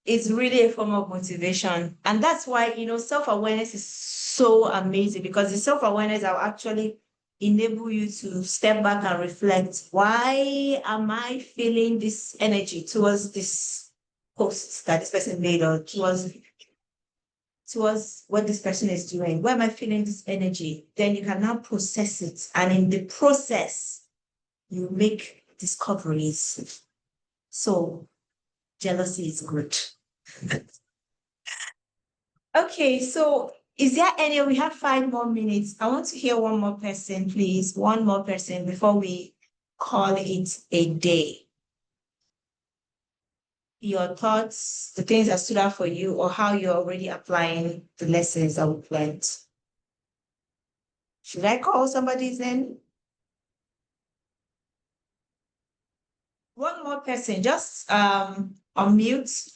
It's really a form of motivation. And that's why, self-awareness is so amazing because the self-awareness will actually enable you to step back and reflect. Why am I feeling this energy towards this post that this person made or towards what this person is doing? Why am I feeling this energy? Then you can now process it. And in the process, you make discoveries. So jealousy is good. Okay, so is there any, we have 5 more minutes. I want to hear one more person, please. One more person before we call it a day. Your thoughts, the things that stood out for you, or how you're already applying the lessons that we've learned. Should I call somebody's name? One more person, just unmute.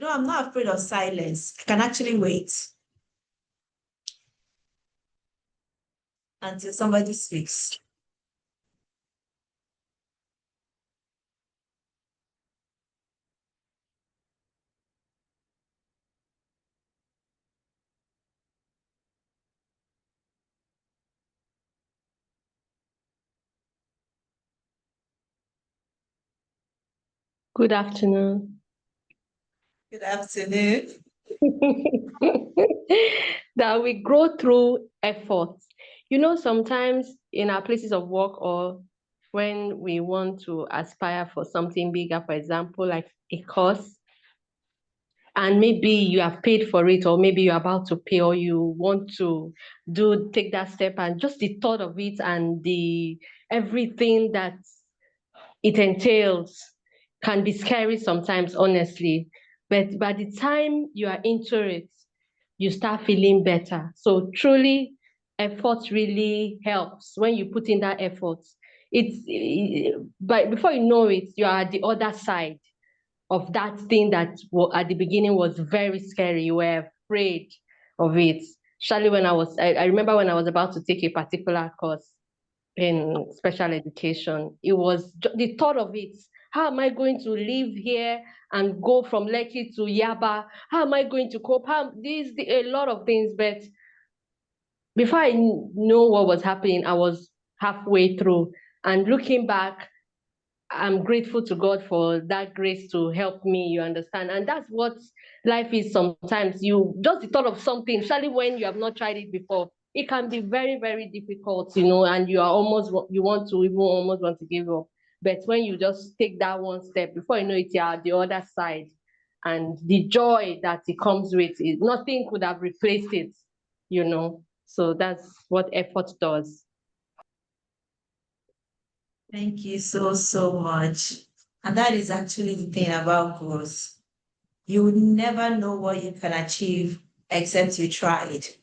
I'm not afraid of silence. I can actually wait until somebody speaks. Good afternoon. Good afternoon. That we grow through effort. You know, sometimes in our places of work or when we want to aspire for something bigger, for example, like a course, and maybe you have paid for it, or maybe you're about to pay, or you want to take that step, and just the thought of it and the everything that it entails can be scary sometimes, honestly. But by the time you are into it, you start feeling better. So truly, effort really helps when you put in that effort. But before you know it, you are at the other side of that thing that at the beginning was very scary. You were afraid of it. Especially when I remember when I was about to take a particular course in special education. It was the thought of it. How am I going to live here and go from Lekki to Yaba? How am I going to cope? A lot of things. But before I know what was happening, I was halfway through. And looking back, I'm grateful to God for that grace to help me, you understand? And that's what life is sometimes. You just the thought of something, especially when you have not tried it before, it can be very, very difficult, and you are you want to even almost want to give up. But when you just take that one step, before you know it, you're at the other side. And the joy that it comes with, nothing could have replaced it. So that's what effort does. Thank you so, so much. And that is actually the thing about growth. You would never know what you can achieve except you try it.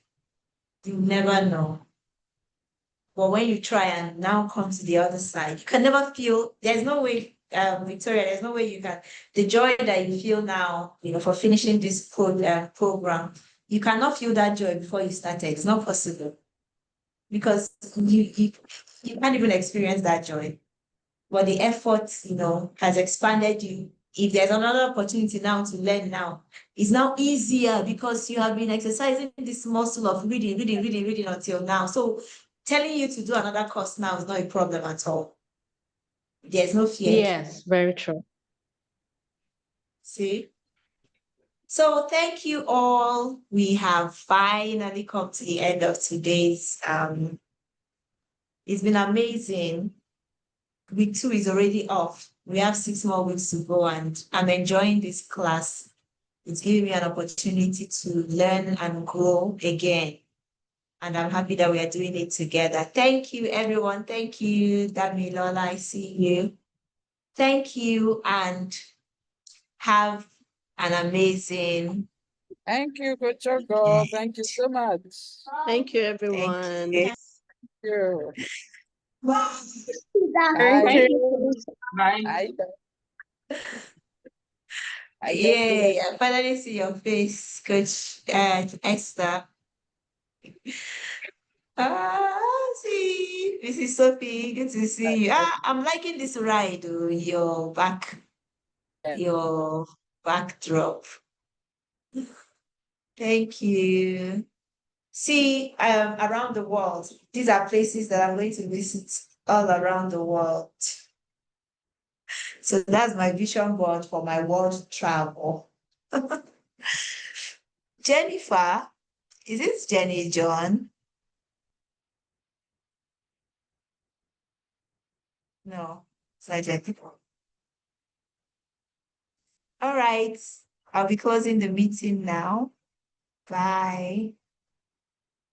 You never know. But when you try and now come to the other side, you can never feel, there's no way, Victoria, there's no way you can, the joy that you feel now, for finishing this program, you cannot feel that joy before you started. It's not possible because you can't even experience that joy. But the effort, has expanded you. If there's another opportunity now to learn now, it's now easier because you have been exercising this muscle of reading until now. So telling you to do another course now is not a problem at all. There's no fear. Yes, very true. See? So thank you all. We have finally come to the end of today's, it's been amazing. Week 2 is already off. We have 6 more weeks to go, and I'm enjoying this class. It's giving me an opportunity to learn and grow again. And I'm happy that we are doing it together. Thank you, everyone. Thank you, Damilola. I see you. Thank you, and have an amazing. Thank you, Coach Ogo. Thank you so much. Thank you, everyone. Thank you. Thank you. Thank I, you. Bye. Yay, I finally see your face, Coach Esther. See, Mrs. Sophie, good to see you. I'm liking this ride, your backdrop. Thank you. See, around the world, these are places that I'm going to visit all around the world. So that's my vision board for my world travel. Jennifer, is this Jenny John? No, it's not Jennifer. All right, I'll be closing the meeting now. Bye.